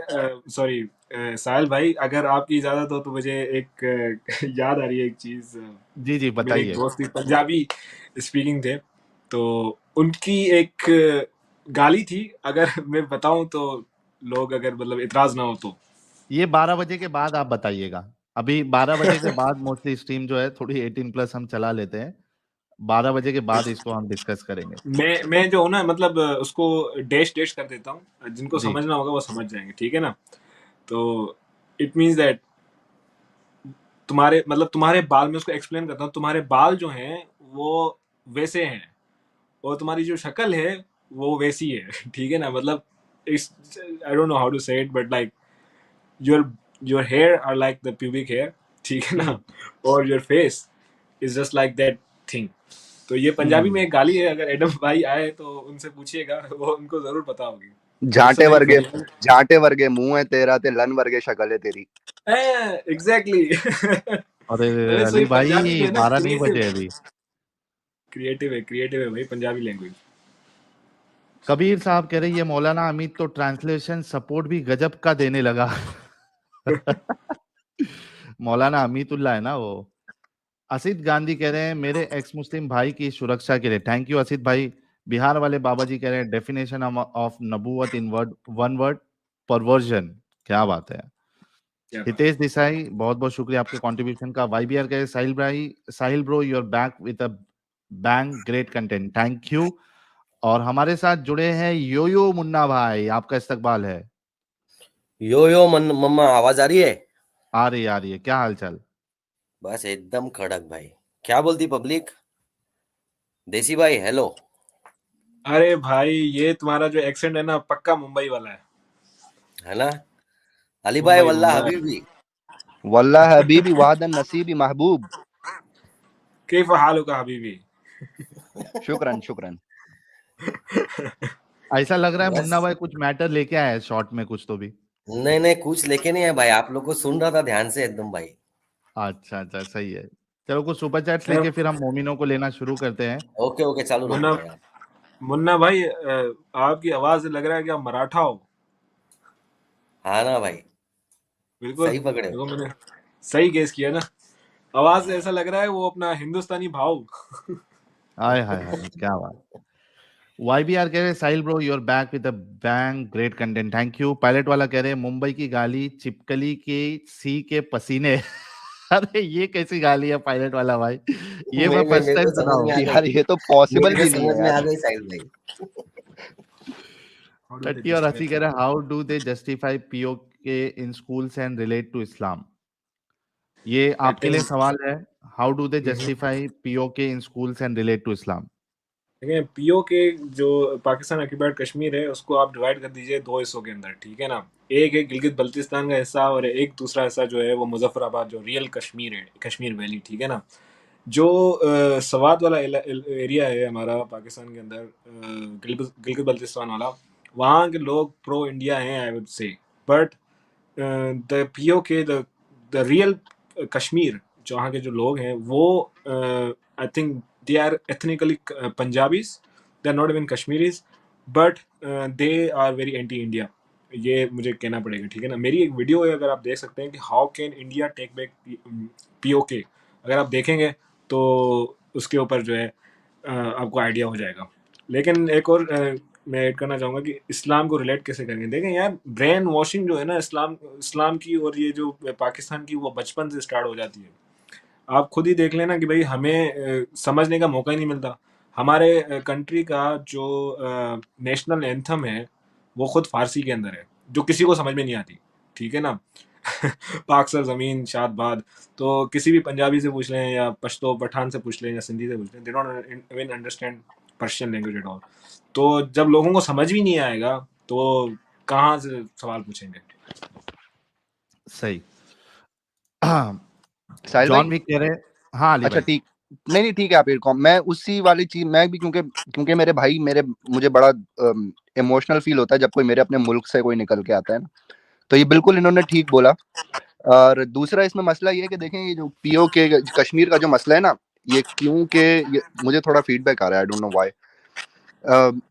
सॉरी साहिल भाई, अगर आपकी इजाजत हो तो मुझे एक याद आ रही है एक चीज। जी जी मेरे एक बताइए। दोस्त भी पंजाबी स्पीकिंग थे, तो उनकी एक गाली थी, अगर मैं बताऊं तो लोग अगर मतलब इतराज ना हो तो। ये 12 बजे के बाद आप बताइएगा। अभी 12 बजे के बाद मोस्टली स्ट्रीम जो है थोड़ी 18+ हम चला लेते हैं। 12 बजे के बाद इसको हम डिस्कस करेंगे। मैं जो हूँ ना, मतलब उसको डैश डैश कर देता हूँ, जिनको जी समझना होगा वो समझ जाएंगे, ठीक है ना। तो इट मीन्स दैट तुम्हारे मतलब तुम्हारे बाल, में उसको एक्सप्लेन करता हूँ, तुम्हारे बाल जो हैं वो वैसे हैं और तुम्हारी जो शक्ल है वो वैसी है, ठीक है ना। मतलब it's, I don't know how to say it, but like your your hair are like the pubic hair, ठीक है ना, और your face is just like that thing. तो ये पंजाबी में एक गाली है, अगर एडम भाई आए तो उनसे पूछिएगा, वो उनको जरूर पता होगी। झांटे वर्गे मुंह है तेरा ते लन वर्गे शक्ल है तेरी। एग्जैक्टली। अरे सो अली ये पंजाबी जो भाई है ना 12 नहीं क्रिएटिव बजे है, अभी। क्रिएटिव है भाई पंजाबी लैंग्वेज। कबीर साहब कह रहे ये मौलाना अमित तो ट्रांसलेशन सपोर्ट भी गजब का देने लगा। मौलाना अमीतुल्लाह है ना वो। असित गांधी कह रहे हैं मेरे एक्स मुस्लिम भाई की सुरक्षा के लिए। थैंक यू असित भाई। बिहार वाले बाबा जी कह रहे हैं डेफिनेशन ऑफ नबूवत इन वर्ड वन वर्ड, परवर्जन। क्या बात है। हितेश देसाई बहुत बहुत शुक्रिया आपके कंट्रीब्यूशन का। वाईबीआर कह रहे Sahil bro you're back with a bang, great content, thank you. और हमारे साथ जुड़े हैं योयो मुन्ना भाई, आपका इस्तकबाल है। यो मम्मा आवाज आ रही है? आ रही है। क्या हाल चाल? बस एकदम कड़क भाई। क्या बोलती पब्लिक? देसी भाई हेलो। अरे भाई ये तुम्हारा जो एक्सेंट है ना पक्का मुंबई वाला है ना? अली भाई मुंबई वल्ला मुंबई हबीबी। वल्लाह हबीबी वादन नसीबी महबूब। कैफ हालुका हबीबी। शुक्रन शुक्रन। ऐसा लग रहा है बस मुन्ना भाई कुछ मैटर लेके आया है शॉर्ट में कुछ तो भी। नहीं कुछ लेके नहीं है भाई, आप लोग को सुन रहा था ध्यान से एकदम भाई। अच्छा अच्छा सही है। चलो कुछ सुपर चैट्स अरे लेके फिर हम मोमिनों को लेना शुरू करते हैं। ओके चालू रखो मुन्ना भाई आप। मुन्ना भाई आपकी आवाज से लग रहा है कि आप मराठा हो। हाँ ना भाई, बिल्कुल सही पकड़े हो। देखो मैंने सही गेस किया ना। आवाज से ऐसा लग रहा है वो अपना हिंदुस्तानी भाव। हाय हाय हाय क्या बात। YBR कह रहे Sahil bro you're back with a bang great content thank you. Pilot वाला कह रहे मुंबई की गाली चिपकली के सी के पसीने। अरे ये कैसी गाली है पायलट वाला भाई। ये मैं नहीं फर्स्ट मेरे टाइम को सुना समझ में हूँ। आ यार गई, ये तो पॉसिबल मेरे को भी नहीं समझ है में आ यार। गई साहिल भाई। How do they टट्टी और हंसी justify? कह रहे how do they justify POK in schools and relate to Islam. ये I आपके लिए think सवाल है। How do they justify POK in schools and relate to Islam. देखिए पीओ के जो पाकिस्तान ऑक्यूपाइड कश्मीर है उसको आप डिवाइड कर दीजिए दो हिस्सों के अंदर, ठीक है ना। एक है गिलगित बल्तिस्तान का हिस्सा और एक दूसरा हिस्सा जो है वो मुजफ्फराबाद जो रियल कश्मीर है, कश्मीर वैली, ठीक है ना। जो सवात वाला एरिया है हमारा पाकिस्तान के अंदर, गिलगित गिलगित बल्तिस्तान वाला, वहाँ के लोग प्रो इंडिया हैं I would say. But the PoK the real Kashmir जहाँ के जो लोग हैं वो I think they are ethnically Punjabis, they are not even Kashmiris, but they are very anti India. ये मुझे कहना पड़ेगा, ठीक है ना। मेरी एक वीडियो है, अगर आप देख सकते हैं कि how can India take back PoK, अगर आप देखेंगे तो उसके ऊपर जो है आपको आइडिया हो जाएगा। लेकिन एक और मैं ऐड करना चाहूँगा कि इस्लाम को रिलेट कैसे करेंगे। देखें यार ब्रेन वॉशिंग जो है ना इस्लाम की और ये जो पाकिस्तान की, वो बचपन से स्टार्ट हो जाती है। आप खुद ही देख लेना कि भाई हमें समझने का मौका ही नहीं मिलता। हमारे कंट्री का जो नेशनल एंथम है वो खुद फारसी के अंदर है, जो किसी को समझ में नहीं आती, ठीक है ना। पाक सर ज़मीन शाद बाद, तो किसी भी पंजाबी से पूछ लें या पश्तो पठान से पूछ लें या सिंधी से पूछ लें, दे don't even understand Persian language at all. तो जब लोगों को समझ भी नहीं आएगा तो कहाँ से सवाल पूछेंगे। सही। साहिल भाई जॉन भी कह रहे हाँ अली अच्छा भाई। ठीक, नहीं ठीक है आप मैं उसी वाली चीज मैं भी, क्योंकि क्योंकि मेरे भाई मेरे मुझे बड़ा इमोशनल फील होता है जब कोई मेरे अपने मुल्क से कोई निकल के आता है ना। तो ये बिल्कुल इन्होंने ठीक बोला। और दूसरा इसमें मसला ये है कि देखें ये जो पीओ के कश्मीर का जो मसला है ना, ये क्योंकि ये मुझे थोड़ा फीडबैक आ रहा है, आई डोंट नो व्हाई।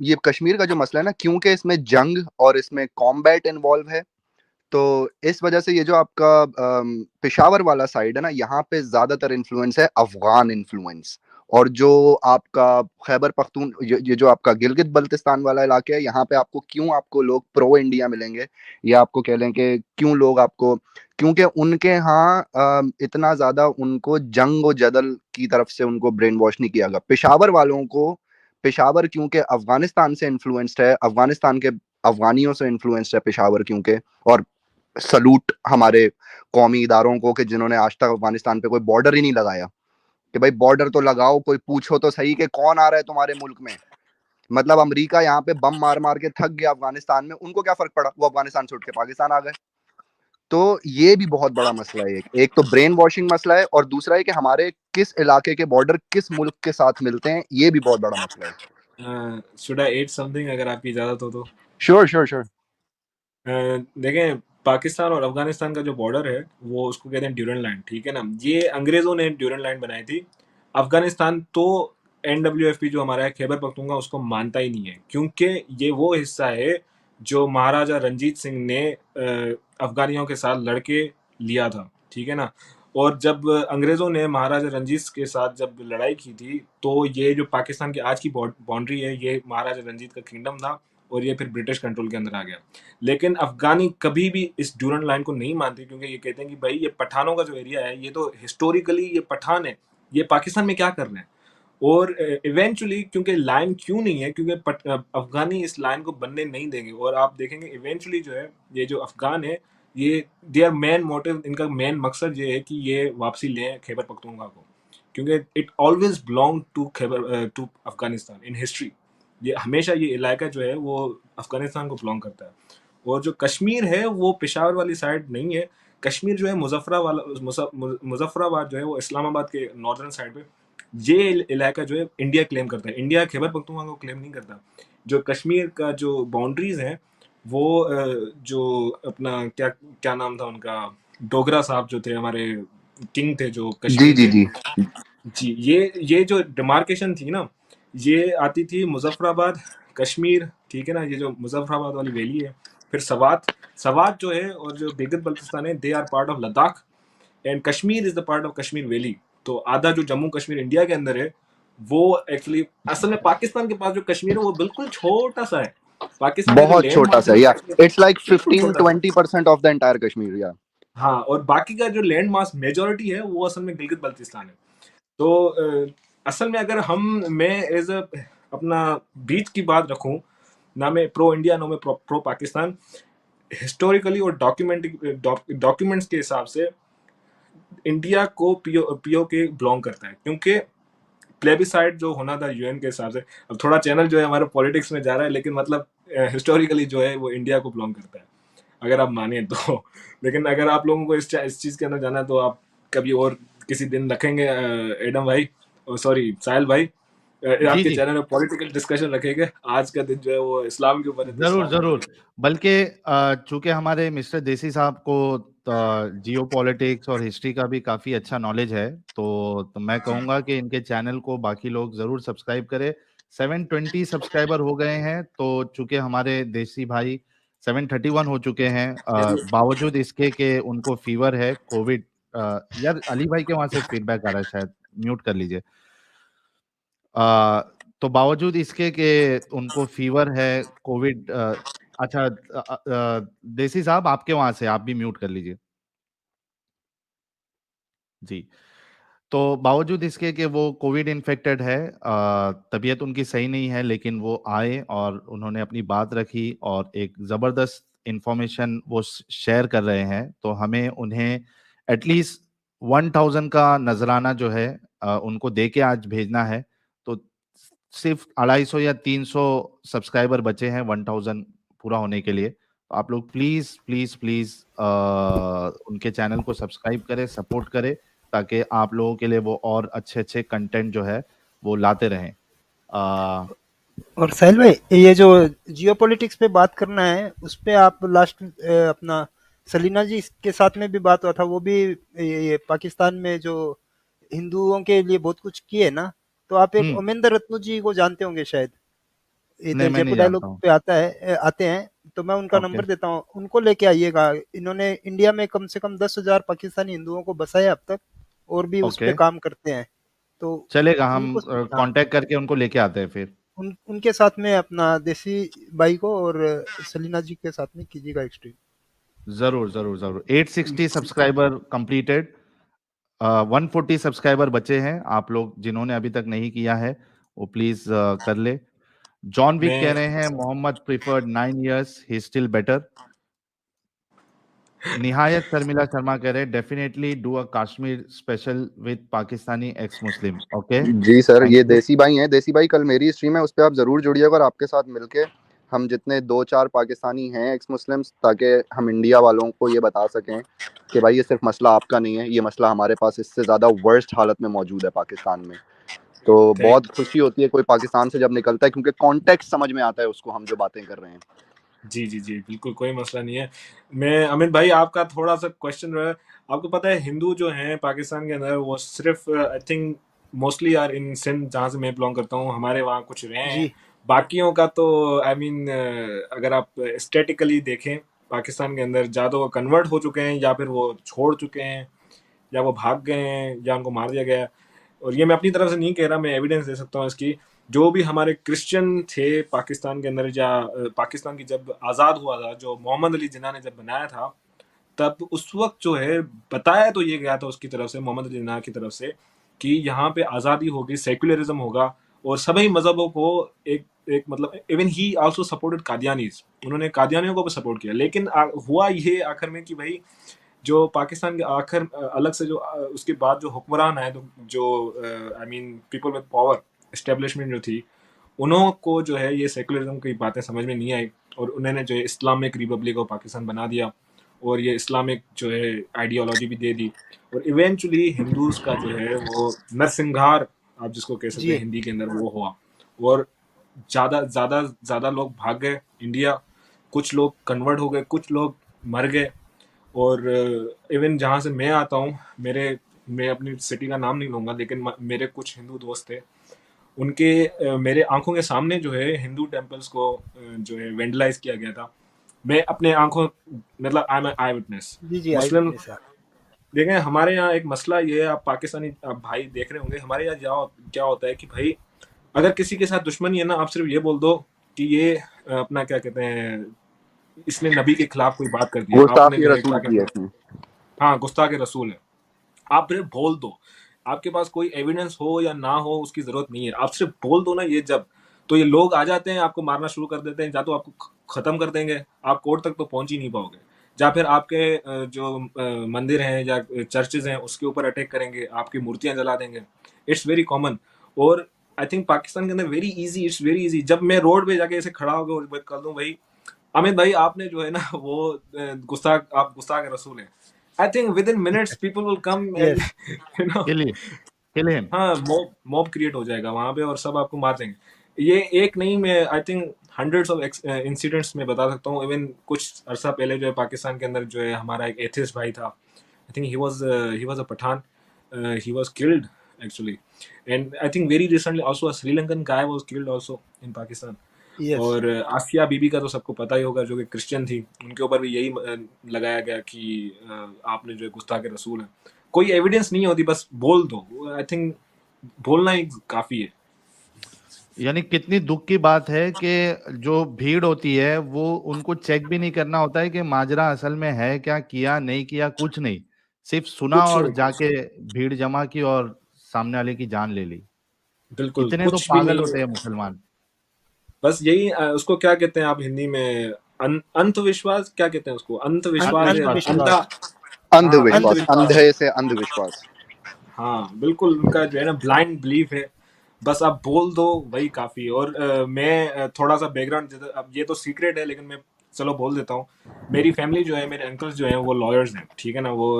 ये कश्मीर का जो मसला है ना, क्योंकि इसमें जंग और इसमें कॉम्बैट इन्वॉल्व है, तो इस वजह से ये जो आपका पेशावर वाला साइड है ना, यहाँ पे ज्यादातर इन्फ्लुएंस है अफगान इन्फ्लुएंस। और जो आपका खैबर पख्तून ये जो आपका गिलगित बल्तिस्तान वाला इलाका है, यहाँ पे आपको क्यों आपको लोग प्रो इंडिया मिलेंगे, या आपको कह लें कि क्यों लोग आपको, क्योंकि उनके यहाँ इतना ज्यादा उनको जंग और जदल की तरफ से उनको ब्रेन वॉश नहीं किया गया। पेशावर वालों को, पेशावर क्योंकि अफगानिस्तान से इन्फ्लुएंस्ड है, अफगानिस्तान के अफगानियों से इन्फ्लुएंस्ड है पेशावर क्योंकि। और सलूट हमारे कौमी इदारों को कि जिन्होंने आज तक अफगानिस्तान पे कोई बॉर्डर ही नहीं लगाया, कि भाई बॉर्डर तो लगाओ, कोई पूछो तो सही कि कौन आ रहा है तुम्हारे मुल्क में। मतलब अमेरिका यहाँ पे बम मार मार के थक गया अफगानिस्तान में, उनको क्या फर्क पड़ा, वो अफगानिस्तान छोड़ के पाकिस्तान आ गए। तो ये भी बहुत बड़ा मसला है। एक तो ब्रेन वॉशिंग मसला है, और दूसरा है कि हमारे किस इलाके के बॉर्डर किस मुल्क के साथ मिलते हैं, ये भी बहुत बड़ा मसला है। शुड आई एड समथिंग, अगर आपकी इजाज़त हो तो। Sure sure sure. देखें पाकिस्तान और अफगानिस्तान का जो बॉर्डर है वो उसको कहते हैं ड्यूरन लाइन, ठीक है ना। ये अंग्रेज़ों ने ड्यूरन लाइन बनाई थी। अफगानिस्तान तो NWFP जो हमारा है खैबर पख्तूनख्वा उसको मानता ही नहीं है, क्योंकि ये वो हिस्सा है जो महाराजा रंजीत सिंह ने अफगानियों के साथ लड़के लिया था, ठीक है ना। और जब अंग्रेज़ों ने महाराजा रंजीत के साथ जब लड़ाई की थी, तो ये जो पाकिस्तान की आज की बाउंड्री है ये महाराजा रंजीत का किंगडम था, और ये फिर ब्रिटिश कंट्रोल के अंदर आ गया। लेकिन अफगानी कभी भी इस ड्यूरन लाइन को नहीं मानते, क्योंकि ये कहते हैं कि भाई ये पठानों का जो एरिया है ये तो हिस्टोरिकली ये पठान है, ये पाकिस्तान में क्या कर रहे हैं। और इवेंचुअली क्योंकि लाइन क्यों नहीं है, क्योंकि अफगानी इस लाइन को बनने नहीं देंगे। और आप देखेंगे इवेंचुअली जो है ये जो अफगान है, ये देयर मेन मोटिव, इनका मेन मकसद ये है कि ये वापसी लें खैबर पख्तूनख्वा को। क्योंकि it always belong to to Afghanistan in history. ये हमेशा ये इलाका जो है वो अफगानिस्तान को बिलोंग करता है। और जो कश्मीर है वो पेशावर वाली साइड नहीं है, कश्मीर जो है मुजफ्फराबाद जो है वो इस्लामाबाद के नॉर्दर्न साइड पे, ये इलाका जो है इंडिया क्लेम करता है, इंडिया खैबर पख्तूनख्वा को क्लेम नहीं करता। जो कश्मीर का जो बाउंड्रीज हैं वो जो अपना क्या क्या नाम था उनका, डोगरा साहब जो थे हमारे किंग थे जो जी कश्मीर जी के, जी जी ये जो डिमार्केशन थी ना, ये आती थी मुजफ्फराबाद कश्मीर, ठीक है ना, ये जो मुजफ्फराबाद वाली वैली है, फिर सवात जो है और जो गिलगित बल्तिस्तान है, they are part of Ladakh and Kashmir is the part of Kashmir valley. तो आधा जो जम्मू कश्मीर इंडिया के अंदर है वो एक्चुअली असल में पाकिस्तान के पास जो कश्मीर है वो बिल्कुल छोटा सा है, पाकिस्तान का जो बहुत लैंड छोटा मास सा, है या वो इट्स लाइक बिल्कुल 15 छोटा सा है। 20% ऑफ द एंटायर कश्मीर, या हाँ, और बाकी का जो लैंड मास मेजोरिटी है वो असल में गिलगित बल्तिस्तान है। तो असल में अगर मैं एज अ अपना बीच की बात रखूं, ना मैं प्रो इंडिया ना मैं प्रो पाकिस्तान, हिस्टोरिकली और डॉक्यूमेंट्स के हिसाब से इंडिया को पीओ के बिलोंग करता है, क्योंकि प्लेबिसाइड जो होना था यूएन के हिसाब से, अब थोड़ा चैनल जो है हमारे पॉलिटिक्स में जा रहा है, लेकिन मतलब हिस्टोरिकली जो है वो इंडिया को बिलोंग करता है, अगर आप माने तो। लेकिन अगर आप लोगों को इस चीज़ के अंदर जाना है तो आप कभी और किसी दिन रखेंगे, एडम भाई, सॉरी साहिल भाई, जी आपके जी, चैनल में पॉलिटिकल डिस्कशन रखेंगे। आज का दिन जो है वो इस्लाम के ऊपर है, तो जरूर इस्लाम के जरूर। ऊपर। बल्कि चूंकि हमारे मिस्टर देसी साहब को जियो पॉलिटिक्स और हिस्ट्री का भी काफी अच्छा नॉलेज है, तो मैं कहूंगा कि इनके चैनल को बाकी लोग जरूर सब्सक्राइब करें। 720 सब्सक्राइबर हो गए हैं, तो चूंकि हमारे देसी भाई 731 हो चुके हैं, बावजूद इसके कि उनको फीवर है, कोविड। यार अली भाई के वहां से फीडबैक आ रहा है, शायद म्यूट कर लीजिए। तो बावजूद इसके कि उनको फीवर है, कोविड, अच्छा, देसी साहब आपके वहां से आप भी म्यूट कर लीजिए जी। तो बावजूद इसके कि वो कोविड इन्फेक्टेड है, तबीयत उनकी सही नहीं है, लेकिन वो आए और उन्होंने अपनी बात रखी और एक ज़बरदस्त इंफॉर्मेशन वो शेयर कर रहे हैं। तो हमें उन्हें एटलीस्ट 1000 का नजराना जो है उनको दे के आज भेजना है। तो सिर्फ 250 या 300 सब्सक्राइबर बचे हैं 1000 पूरा होने के लिए। तो आप लोग प्लीज प्लीज प्लीज उनके चैनल को सब्सक्राइब करें, सपोर्ट करें, ताकि आप लोगों के लिए वो और अच्छे अच्छे कंटेंट जो है वो लाते रहें। और साहिल भाई, ये जो जियोपॉलिटिक्स पे बात करना है उस पे आप लास्ट अपना सलीना जी के साथ में भी बात हुआ था, वो भी ये पाकिस्तान में जो हिंदुओं के लिए बहुत कुछ किए ना, तो आप एक उमेंद्र रत्नू जी को जानते होंगे शायद, नहीं, इधर मैं नहीं जयपुर जानता डायलॉग हूँ। पे आते हैं, तो मैं उनका ओके, नंबर देता हूँ, उनको लेके आइएगा। इन्होंने इंडिया में कम से कम 10,000 पाकिस्तानी हिंदुओं को बसाया अब तक, और भी उस पे ओके, काम करते हैं। तो चलेगा, हम उनको, हाँ, कांटेक्ट करके उनको लेके आते हैं फिर। उनके साथ में अपना देसी भाई को और सलीना जी के साथ में कीजिएगा एक स्ट्रीम। जरूर जरूर जरूर। 860 सब्सक्राइबर कंप्लीटेड, 140 सब्सक्राइबर बचे हैं। आप लोग जिन्होंने अभी तक नहीं किया है वो प्लीज कर ले। जॉन विक कह मैं रहे हैं Mohammad preferred 9 years, he still better. निहायत शर्मिला शर्मा कह रहे हैं definitely do a Kashmir special with Pakistani ex Muslim. Okay, जी सर, थैंक ये यू। देसी भाई हैं। देसी भाई कल मेरी स्ट्रीम है, उस पर आप जरूर जुड़िएगा और आपके साथ मिलके हम जितने 2-4 पाकिस्तानी हैं एक्स मुस्लिम्स, ताकि हम इंडिया वालों को ये बता सकें कि भाई ये सिर्फ मसला आपका नहीं है, ये मसला हमारे पास इससे ज़्यादा वर्स्ट हालत में मौजूद है पाकिस्तान में। तो बहुत थैंक खुशी होती है कोई पाकिस्तान से जब निकलता है, क्योंकि कॉन्टेक्स्ट समझ में आता है उसको हम जो बातें कर रहे हैं। जी जी जी, बिल्कुल कोई मसला नहीं है। मैं अमित भाई आपका थोड़ा सा क्वेश्चन रहा है, आपको पता है हिंदू जो हैं पाकिस्तान के अंदर वो सिर्फ I think mostly are in Sindh, जहाँ से मैं बिलोंग करता हूँ, हमारे वहाँ कुछ रहे हैं। जी, बाकियों का तो आई मीन अगर आप स्टैटिकली देखें पाकिस्तान के अंदर, या तो वो कन्वर्ट हो चुके हैं, या फिर वो छोड़ चुके हैं, या वो भाग गए हैं, या उनको मार दिया गया है। और ये मैं अपनी तरफ से नहीं कह रहा, मैं एविडेंस दे सकता हूँ इसकी। जो भी हमारे क्रिश्चियन थे पाकिस्तान के अंदर, या पाकिस्तान की जब आज़ाद हुआ था, जो मोहम्मद अली जिन्ना ने जब बनाया था, तब उस वक्त जो है बताया तो ये गया था उसकी तरफ से, मोहम्मद अली जिन्ना की तरफ से, कि यहाँ पे आज़ादी होगी, सेक्युलरिज्म होगा, और सभी मजहबों को एक एक मतलब, even he also supported Qadianis, उन्होंने कादियानियों को भी सपोर्ट किया। लेकिन हुआ ये आखिर में कि भाई जो पाकिस्तान के आखिर अलग से जो उसके बाद जो हुक्मरान आए, तो जो I mean people with power establishment जो थी, उन्हों को जो है ये सेकुलरिज्म की बातें समझ में नहीं आई, और उन्होंने जो है इस्लामिक रिपब्लिक ऑफ पाकिस्तान बना दिया, और ये इस्लामिक जो है आइडियोलॉजी भी दे दी, और इवेंचुअली हिंदूज का जो है वो नरसंहार आप जिसको कह सकते हैं जी हिंदी के अंदर वो हुआ, और ज़्यादा ज़्यादा ज़्यादा लोग भाग गए इंडिया, कुछ लोग कन्वर्ट हो गए, कुछ लोग मर गए, और इवन जहाँ से मैं आता हूँ, मैं अपनी सिटी का नाम नहीं लूँगा, लेकिन मेरे कुछ हिंदू दोस्त थे, उनके मेरे आंखों के सामने जो है हिंदू टेम्पल्स को जो है वेंडलाइज किया गया था। मैं अपने आंखों, मतलब आई एम आई विटनेस। जी जी मुस्लिम आई देखें, हमारे यहाँ एक मसला ये है, आप पाकिस्तानी आप भाई देख रहे होंगे, हमारे यहाँ क्या होता है कि भाई अगर किसी के साथ दुश्मनी है ना, आप सिर्फ ये बोल दो कि ये अपना क्या कहते हैं, इसने नबी के खिलाफ कोई बात कर दिया, आपने गुस्ताखी जो है रसूल क्या की है कहते हैं, हाँ गुस्ताखे रसूल है, आप सिर्फ बोल दो, आपके पास कोई एविडेंस हो या ना हो उसकी जरूरत नहीं है, आप सिर्फ बोल दो ना ये जब, तो ये लोग आ जाते हैं, आपको मारना शुरू कर देते हैं, या तो आपको खत्म कर देंगे, आप कोर्ट तक तो पहुंच ही नहीं पाओगे, या फिर आपके जो मंदिर हैं या चर्चेज हैं उसके ऊपर अटैक करेंगे, आपकी मूर्तियां जला देंगे। इट्स वेरी कॉमन, और आई थिंक पाकिस्तान के अंदर very easy, it's very easy. जब मैं रोड पे जाके ऐसे खड़ा होकर और कर दूं भाई अमित भाई आपने जो है ना वो आप गुस्ताख रसूल हैं, I think with in minutes people will come and yes you know, kill him. हाँ मॉब क्रिएट हो जाएगा वहां पे और सब आपको मार देंगे। ये एक नहीं, मैं I think hundreds of incidents में बता सकता हूँ। इवन कुछ अरसा पहले जो है पाकिस्तान के अंदर जो है हमारा एक एथिस्ट भाई था, I think he was a Pathan, he was killed actually, and I think very recently also a Sri Lankan guy was killed also in Pakistan. Yes और आसिया बीबी का तो सबको पता ही होगा, जो कि क्रिश्चियन थी, उनके ऊपर भी यही लगाया गया कि आपने जो है गुस्ताख रसूल है। कोई एविडेंस नहीं होती, बस बोल दो, आई थिंक बोलना ही काफी है। यानी कितनी दुख की बात है कि जो भीड़ होती है वो उनको चेक भी नहीं करना होता है कि माजरा असल में है क्या, किया नहीं किया, कुछ नहीं, सिर्फ सुना कुछ और नहीं, जाके भीड़ जमा की और सामने वाले की जान ले ली। बिल्कुल इतने तो कुछ भी पागल नहीं होते है। हैं मुसलमान। बस यही उसको क्या कहते हैं आप हिंदी में, अंधविश्वास क्या कहते हैं उसको, अंधविश्वास या अंधा, अंधविश्वास हाँ अंधविश्वास, अंधविश्वास, अंधे से अंधविश्वास। हाँ बिल्कुल, उनका जो है ना ब्लाइंड बिलीफ है, बस आप बोल दो वही काफी। और मैं थोड़ा सा बैकग्राउंड, अब ये तो सीक्रेट है लेकिन मैं चलो बोल देता हूँ। मेरी फैमिली जो है, मेरे अंकल्स जो हैं वो लॉयर्स हैं, ठीक है ना, वो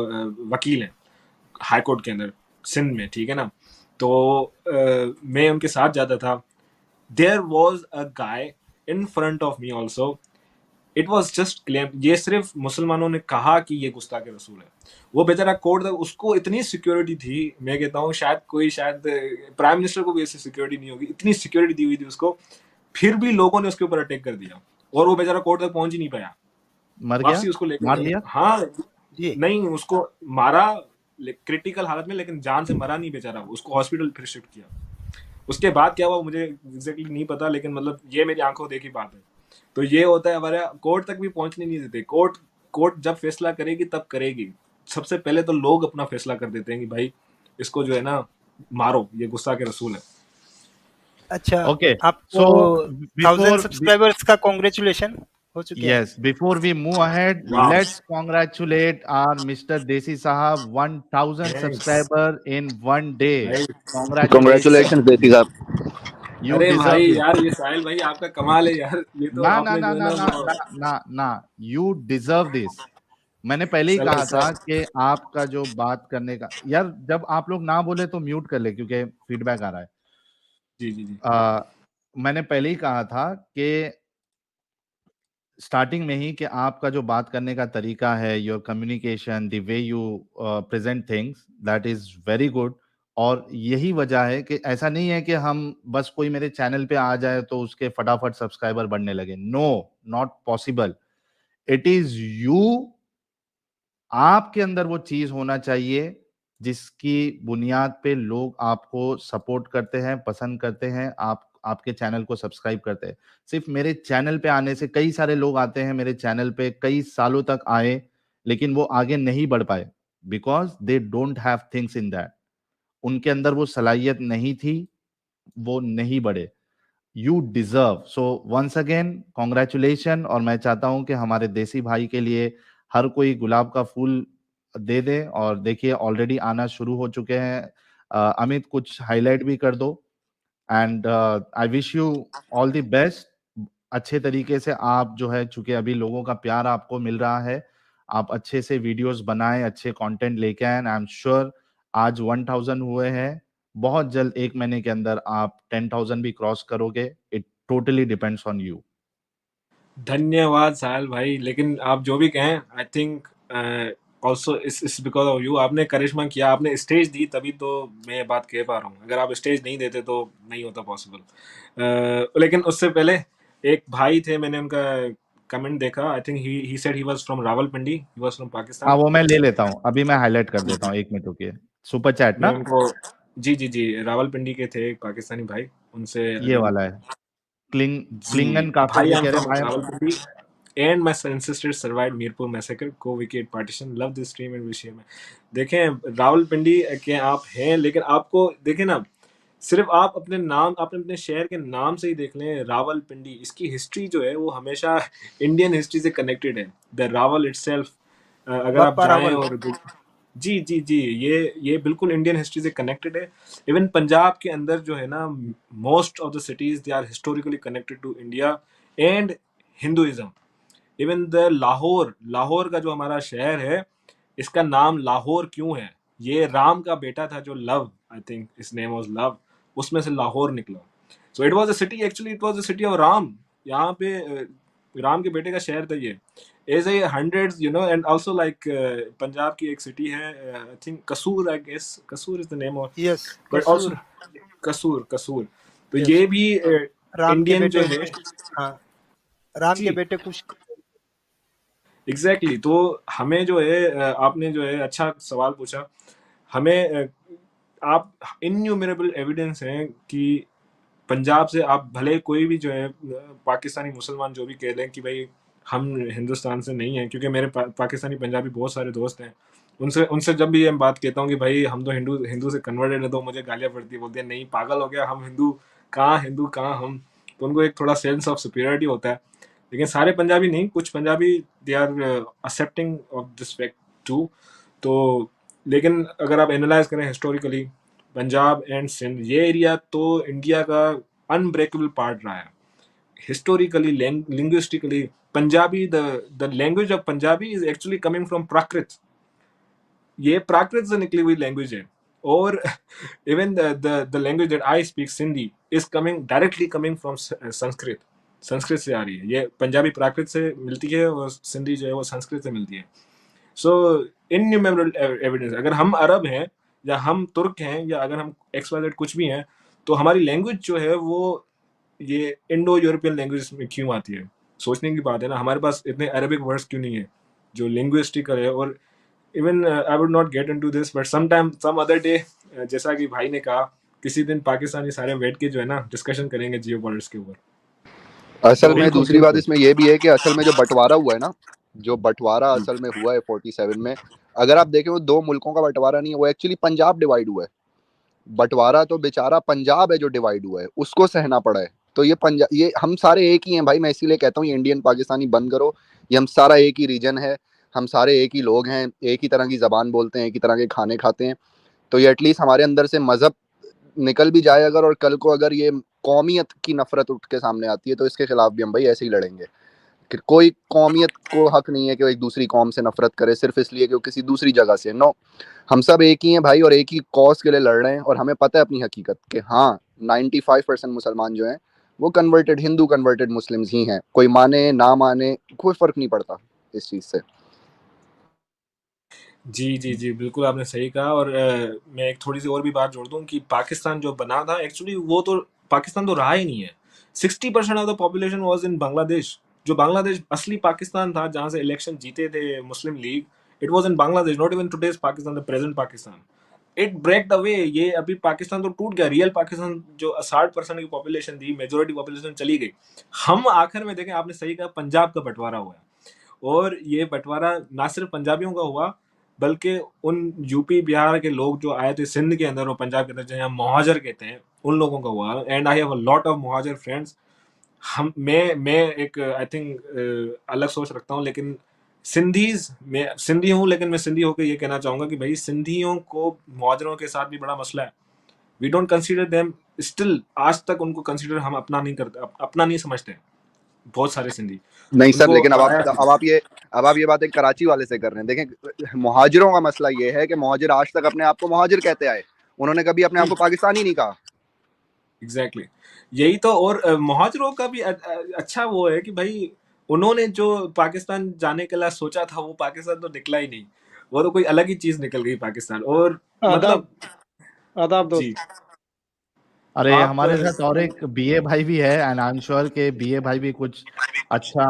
वकील हैं हाई कोर्ट के अंदर सिंध में, ठीक है ना। तो मैं उनके साथ जाता था, there was a guy in front of me also, it was just claim, ये सिर्फ मुसलमानों ने कहा कि ये गुस्ताख रसूल है, वो बेचारा कोर्ट तक, उसको इतनी सिक्योरिटी थी, मैं कहता हूँ शायद प्राइम मिनिस्टर को भी ऐसी सिक्योरिटी नहीं होगी, इतनी सिक्योरिटी दी हुई थी उसको, फिर भी लोगों ने उसके ऊपर अटैक कर दिया और वो बेचारा कोर्ट तक पहुंच ही नहीं पाया, मर गया, वापसी उसको लेकर मार गए। दिया। हाँ जी नहीं, उसको मारा क्रिटिकल हालत में, लेकिन जान से मरा नहीं बेचारा, उसको हॉस्पिटल फिर शिफ्ट किया। उसके बाद क्या हुआ मुझे एग्जैक्टली नहीं पता, लेकिन मतलब ये मेरी आंखों देखी बात है। तो ये होता है हमारे, कोर्ट तक भी पहुंचने नहीं देते, कोर्ट जब फैसला करेगी तब करेगी, सबसे पहले तो लोग अपना फैसला कर देते हैं कि भाई इसको जो है ना मारो, ये गुस्सा के रसूल है। अच्छा ओके, आपको so 1000 before सब्सक्राइबर्स का कांग्रेचुलेशन हो चुके हैं। yes, before we move ahead, Wow. let's congratulate our Mr. Desi Sahab 1000 Thanks. subscriber in one day. Right. Congratulations. Congratulations देसी साहब। You अरे deserve भाई it. यार, ये साहिल भाई आपका कमाल है यार, ये तो ना ना आपने ना जो है ना ना ना वो ना ना ना, you deserve this. मैंने पहले ही चलो कहा था सर, कि आपका जो बात करने का, यार जब आप लोग ना बोले तो म्यूट कर ले क्योंकि फीडबैक आ रहा है। जी जी जी, मैंने पहले ही कहा था कि स्टार्टिंग में ही कि आपका जो बात करने का तरीका है, your communication, the way you present things, that is very good. और यही वजह है कि ऐसा नहीं है कि हम बस कोई मेरे चैनल पे आ जाए तो उसके फटाफट सब्सक्राइबर बढ़ने लगे। No, not possible. It is you, आपके अंदर वो चीज होना चाहिए जिसकी बुनियाद पे लोग आपको सपोर्ट करते हैं, पसंद करते हैं, आपके चैनल को सब्सक्राइब करते हैं। सिर्फ मेरे चैनल पे आने से, कई सारे लोग आते हैं मेरे चैनल पे, कई सालों तक आए, लेकिन वो आगे नहीं बढ़ पाए because they don't have things in that. उनके अंदर वो सलाहियत नहीं थी, वो नहीं बढ़े। You deserve, so once again congratulation. और मैं चाहता हूं कि हमारे देसी भाई के लिए हर कोई गुलाब का फूल दे दें। और देखिए ऑलरेडी आना शुरू हो चुके हैं। अमित कुछ हाईलाइट भी कर दो। And I wish you all the best. अच्छे तरीके से आप जो है, चूंकि अभी लोगों का प्यार आपको मिल रहा है, आप अच्छे से वीडियोस बनाएं, अच्छे कंटेंट लेके आए। आई एम श्योर आज 1000 हुए हैं, बहुत जल्द 1 महीने के अंदर आप 10,000 भी क्रॉस करोगे। It totally depends on you. धन्यवाद साहिल भाई, लेकिन आप जो भी कहें, आई थिंक ऑल्सो इस बिकॉज ऑफ यू। आपने करिश्मा किया, आपने स्टेज दी, तभी तो मैं ये बात कह पा रहा हूँ। अगर आप स्टेज नहीं देते तो नहीं होता पॉसिबल। लेकिन उससे पहले एक भाई थे, मैंने उनका कमेंट देखा। आई think he said he was from Rawalpindi, he was from हाँ, पाकिस्तान। वो मैं ले लेता हूँ, अभी मैं हाईलाइट कर देता हूँ, 1 मिनट रुकिए। सुपर चैट मैं ना, उनको जी रावलपिंडी के थे, एक पाकिस्तानी भाई, उनसे ये अगर वाला है। जी क्लिंगन काफिर भाई, वो I'm कह रहे from हैं, Rawalpindi and my ancestors survived Mirpur massacre, co-wicket partition, love this stream and wish you मैं देखें रावलपिंडी के आप हैं, लेकिन आपको देखें ना, सिर्फ आप अपने नाम, आपने अपने शहर के नाम से ही देख लें, रावलपिंडी, इसकी हिस्ट्री जो है वो हमेशा इंडियन हिस्ट्री से कनेक्टेड है। द रावल इटसेल्फ, अगर आप बापा जाएं रावल। और जी ये बिल्कुल इंडियन हिस्ट्री से कनेक्टेड है। इवन पंजाब के अंदर जो है ना, most of the cities they are historically connected to India and Hinduism. Even the Lahore, Lahore का जो हमारा शहर है, इसका नाम लाहौर क्यों है? ये राम का बेटा था जो Luv, I think his name was Luv, उसमें से लाहौर निकला। So it was a city, actually it was a city of Ram. यहाँ पे राम के बेटे का शहर था ये। As a hundreds you know, and also like Punjab की एक सिटी है, I think Kasur, I guess Kasur is the name of, yes, but Kasur. Also Kasur. तो यस, ये भी राम के इंडियन जो बेटे, है हाँ, राम के जी बेटे कुछ। एग्जैक्टली। तो हमें जो है आपने जो है अच्छा सवाल पूछा। हमें आप इन्यूमरेबल एविडेंस हैं कि पंजाब से आप भले कोई भी जो है पाकिस्तानी मुसलमान जो भी कह लें कि भाई हम हिंदुस्तान से नहीं हैं, क्योंकि मेरे पाकिस्तानी पंजाबी बहुत सारे दोस्त हैं, उनसे उनसे जब भी मैं बात कहता हूँ कि भाई हम तो हिंदू हिंदू से कन्वर्टेड है, तो मुझे गालियाँ पड़ती है, बोलते हैं नहीं पागल हो गया, हम हिंदू कहाँ हम। तो उनको एक थोड़ा सेंस ऑफ सुपीरियरिटी होता है। लेकिन सारे पंजाबी नहीं, कुछ Punjabi they are accepting of this fact too. तो लेकिन अगर आप एनालाइज करें हिस्टोरिकली, पंजाब एंड सिंध ये एरिया तो इंडिया का अनब्रेकेबल पार्ट रहा है historically, linguistically. Punjabi, the language of Punjabi is actually coming from Prakrit. ये प्राकृत से निकली हुई लैंग्वेज है। और even the language that I speak, Sindhi, is coming directly coming from Sanskrit. Sanskrit से आ रही है ये। पंजाबी प्राकृत से मिलती है और सिंधी जो है वो संस्कृत से मिलती है। सो इनन्यूमरेबल एविडेंस। अगर हम अरब हैं या हम तुर्क हैं या अगर हम XYZ कुछ भी हैं, तो हमारी लैंग्वेज जो है वो ये इंडो यूरोपियन लैंग्वेज में क्यों आती है? सोचने की बात है ना, हमारे पास इतने अरेबिक वर्ड्स क्यों नहीं है जो लिंग्विस्टिकल है। और even I would not get into this, but some other day, जैसा कि भाई ने कहा, किसी दिन पाकिस्तानी सारे बैठ के जो है ना डिस्कशन करेंगे जियो पॉलिटिक्स के ऊपर। असल में बिल्कुल, दूसरी बात बिल्कुल। इसमें ये भी है कि असल में जो बंटवारा हुआ है ना, जो बंटवारा असल में हुआ है 47 में, अगर आप देखें वो 2 मुल्कों का बंटवारा नहीं है, वो एक्चुअली पंजाब डिवाइड हुआ है। बंटवारा तो बेचारा पंजाब है जो डिवाइड हुआ है, उसको सहना पड़ा है। तो ये पंजाब, ये हम सारे एक ही हैं भाई। मैं इसीलिए कहता हूँ ये इंडियन पाकिस्तानी बंद करो। ये हम सारा एक ही रीजन है, हम सारे एक ही लोग हैं, एक ही तरह की जबान बोलते हैं, एक ही तरह के खाने खाते हैं। तो ये एटलीस्ट हमारे अंदर से मजहब निकल भी जाए अगर, और कल को अगर ये कौमियत की नफरत उठ के सामने आती है, तो इसके खिलाफ भी हम भाई ऐसे ही लड़ेंगे। कि कोई कौमियत को हक नहीं है कि वो एक दूसरी कौम से नफरत करे सिर्फ इसलिए कि वो किसी दूसरी जगह से। नो, हम सब एक ही हैं भाई, और एक ही कॉज के लिए लड़ रहे हैं। और हमें पता है अपनी हकीकत कि हाँ 95% मुसलमान जो हैं वो कन्वर्टेड हिंदू, कन्वर्टेड मुस्लिम्स ही हैं। कोई माने ना माने कोई फर्क नहीं पड़ता इस चीज से। जी बिल्कुल आपने सही कहा। और मैं एक थोड़ी सी और भी बात जोड़ दूं कि पाकिस्तान जो बना था, एक्चुअली वो तो पाकिस्तान तो रहा ही नहीं है। 60% of the population was in Bangladesh. जो बांग्लादेश असली पाकिस्तान था, जहां से इलेक्शन जीते थे Muslim League, it was in Bangladesh, not even today's Pakistan, the present Pakistan. It break the way. ये अभी पाकिस्तान तो टूट गया। रियल पाकिस्तान जो 60% की पॉपुलेशन थी, मेजोरिटी पॉपुलेशन चली गई। हम आखिर में देखें, आपने सही कहा, पंजाब का बंटवारा हुआ है। और ये बंटवारा ना सिर्फ पंजाबियों का हुआ, बल्कि उन यूपी बिहार के लोग जो आए थे सिंध के अंदर और पंजाब के अंदर, जो यहाँ मुहाजिर कहते हैं, उन लोगों का हुआ। And I have a lot of मुहाजिर friends. मैं एक आई थिंक अलग सोच रखता हूँ, लेकिन सिंधी हूँ, लेकिन मैं सिंधी होकर ये कहना चाहूंगा कि भाई सिंधियों को मुहाजिरों के साथ भी बड़ा मसला है। We don't consider them still, आज तक उनको कंसीडर हम अपना नहीं करते, अपना नहीं समझते बहुत सारे सिंधी। नहीं सर, उनको लेकिन अब पढ़ाया आप ये बात एक कराची वाले से कर रहे हैं। देखें, मुहाजिरों का मसला ये है कि मुहाजिर आज तक अपने आप को मुहाजिर कहते आए, उन्होंने कभी अपने आप को पाकिस्तानी नहीं कहा। एग्जैक्टली यही तो। और मुहाजिरों का भी अच्छा वो है कि भाई उन्होंने जो पाकिस्तान जाने के लिए सोचा था वो पाकिस्तान तो निकला ही नहीं, वो तो कोई अलग ही चीज निकल गई पाकिस्तान। और मतलब आदाब दोस्त। जी अरे आप हमारे साथ और एक बीए भाई भी है, एंड आई एम श्योर के बीए भाई भी कुछ अच्छा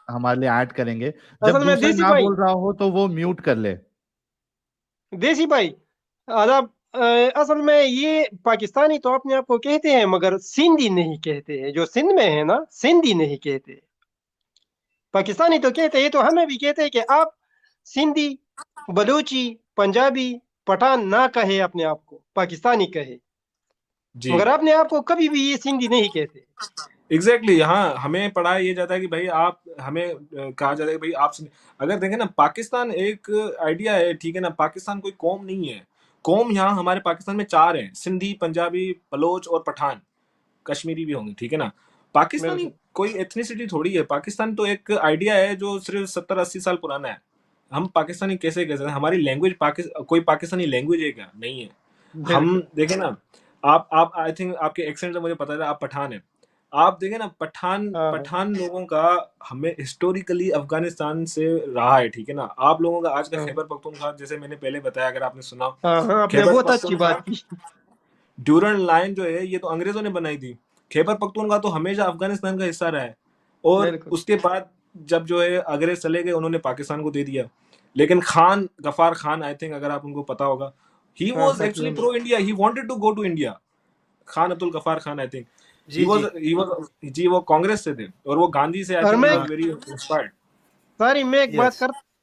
हमारे लिए ऐड करेंगे। जब असल में दूसरा देसी ना भाई, बोल रहा हो तो वो म्यूट कर ले। देसी भाई आदाब। असल में ये पाकिस्तानी तो अपने आप को कहते हैं मगर सिंधी नहीं कहते हैं। जो सिंध में है ना, सिंधी नहीं कहते। पाकिस्तानी तो कहते हैं, तो हमें भी कहते हैं कि आप सिंधी, बलूची, पंजाबी, पठान ना कहे अपने आप को, पाकिस्तानी कहे, जी मगर अपने आप को कभी भी ये सिंधी नहीं कहते। एग्जैक्टली यहाँ हमें पढ़ाया ये जाता है कि भाई आप, हमें कहा जाता है कि भाई आप अगर देखें ना, पाकिस्तान एक आइडिया है, ठीक है ना, पाकिस्तान कोई कौम नहीं है। कौम यहाँ हमारे पाकिस्तान में 4 हैं, सिंधी, पंजाबी, बलोच और पठान, कश्मीरी भी होंगे, ठीक है ना। पाकिस्तानी कोई एथनिसिटी थोड़ी है, पाकिस्तान तो एक आइडिया है जो सिर्फ 70-80 साल पुराना है। हम पाकिस्तानी कैसे कह सकते हैं? हमारी लैंग्वेज कोई पाकिस्तानी लैंग्वेज है क्या? नहीं है। हम देखें ना, आप आई थिंक आपके एक्सेंट से मुझे पता है आप पठान है। आप देखें ना, पठान लोगों का हमें हिस्टोरिकली अफगानिस्तान से रहा है, ठीक है ना। आप लोगों का आज का खैबर पख्तूनख्वा, जैसे मैंने पहले बताया, अगर आपने सुना, आपने बहुत अच्छी बात की। ड्यूरन लाइन जो है ये तो अंग्रेजों ने बनाई थी। खैबर पख्तूनख्वा तो हमेशा अफगानिस्तान का हिस्सा रहा है, और उसके बाद जब जो है अंग्रेज चले गए, उन्होंने पाकिस्तान को दे दिया। लेकिन खान, गफार खान, आई थिंक अगर आप उनको पता होगा, he was actually pro India, he wanted to go to India. Khan Abdul Ghaffar Khan, I think he was वो कांग्रेस से थे, और वो गांधी से आई थिंक वेरी इंस्पायर्ड। सारी मैं एक बात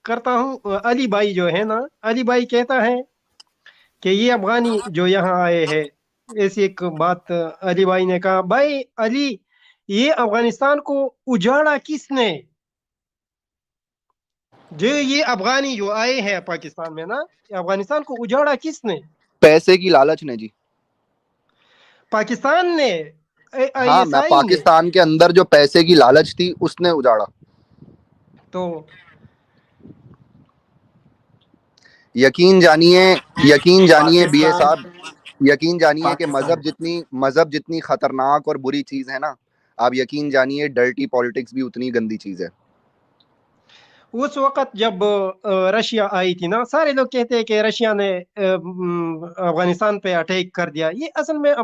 करता हूँ। अली भाई जो है ना, अली भाई कहता है कि ये अफगानी जो यहाँ आए हैं, ऐसी एक बात अली भाई ने कहा। भाई अली, ये अफगानिस्तान को उजाड़ा किसने? जो ये अफगानी जो आए हैं पाकिस्तान में ना, अफगानिस्तान को उजाड़ा किसने? पैसे की लालच ने जी, पाकिस्तान ने। हाँ, मैं पाकिस्तान के अंदर जो पैसे की लालच थी उसने उजाड़ा। तो यकीन जानिए बीए साहब, यकीन जानिए कि मजहब जितनी खतरनाक और बुरी चीज है ना, आप यकीन जानिए डर्टी पॉलिटिक्स भी उतनी गंदी चीज है। उस वक्त जब रशिया आई थी ना, सारे लोग कहते हैं कि रशिया ने अफगानिस्तान पे अटैक कर दिया। ये असल में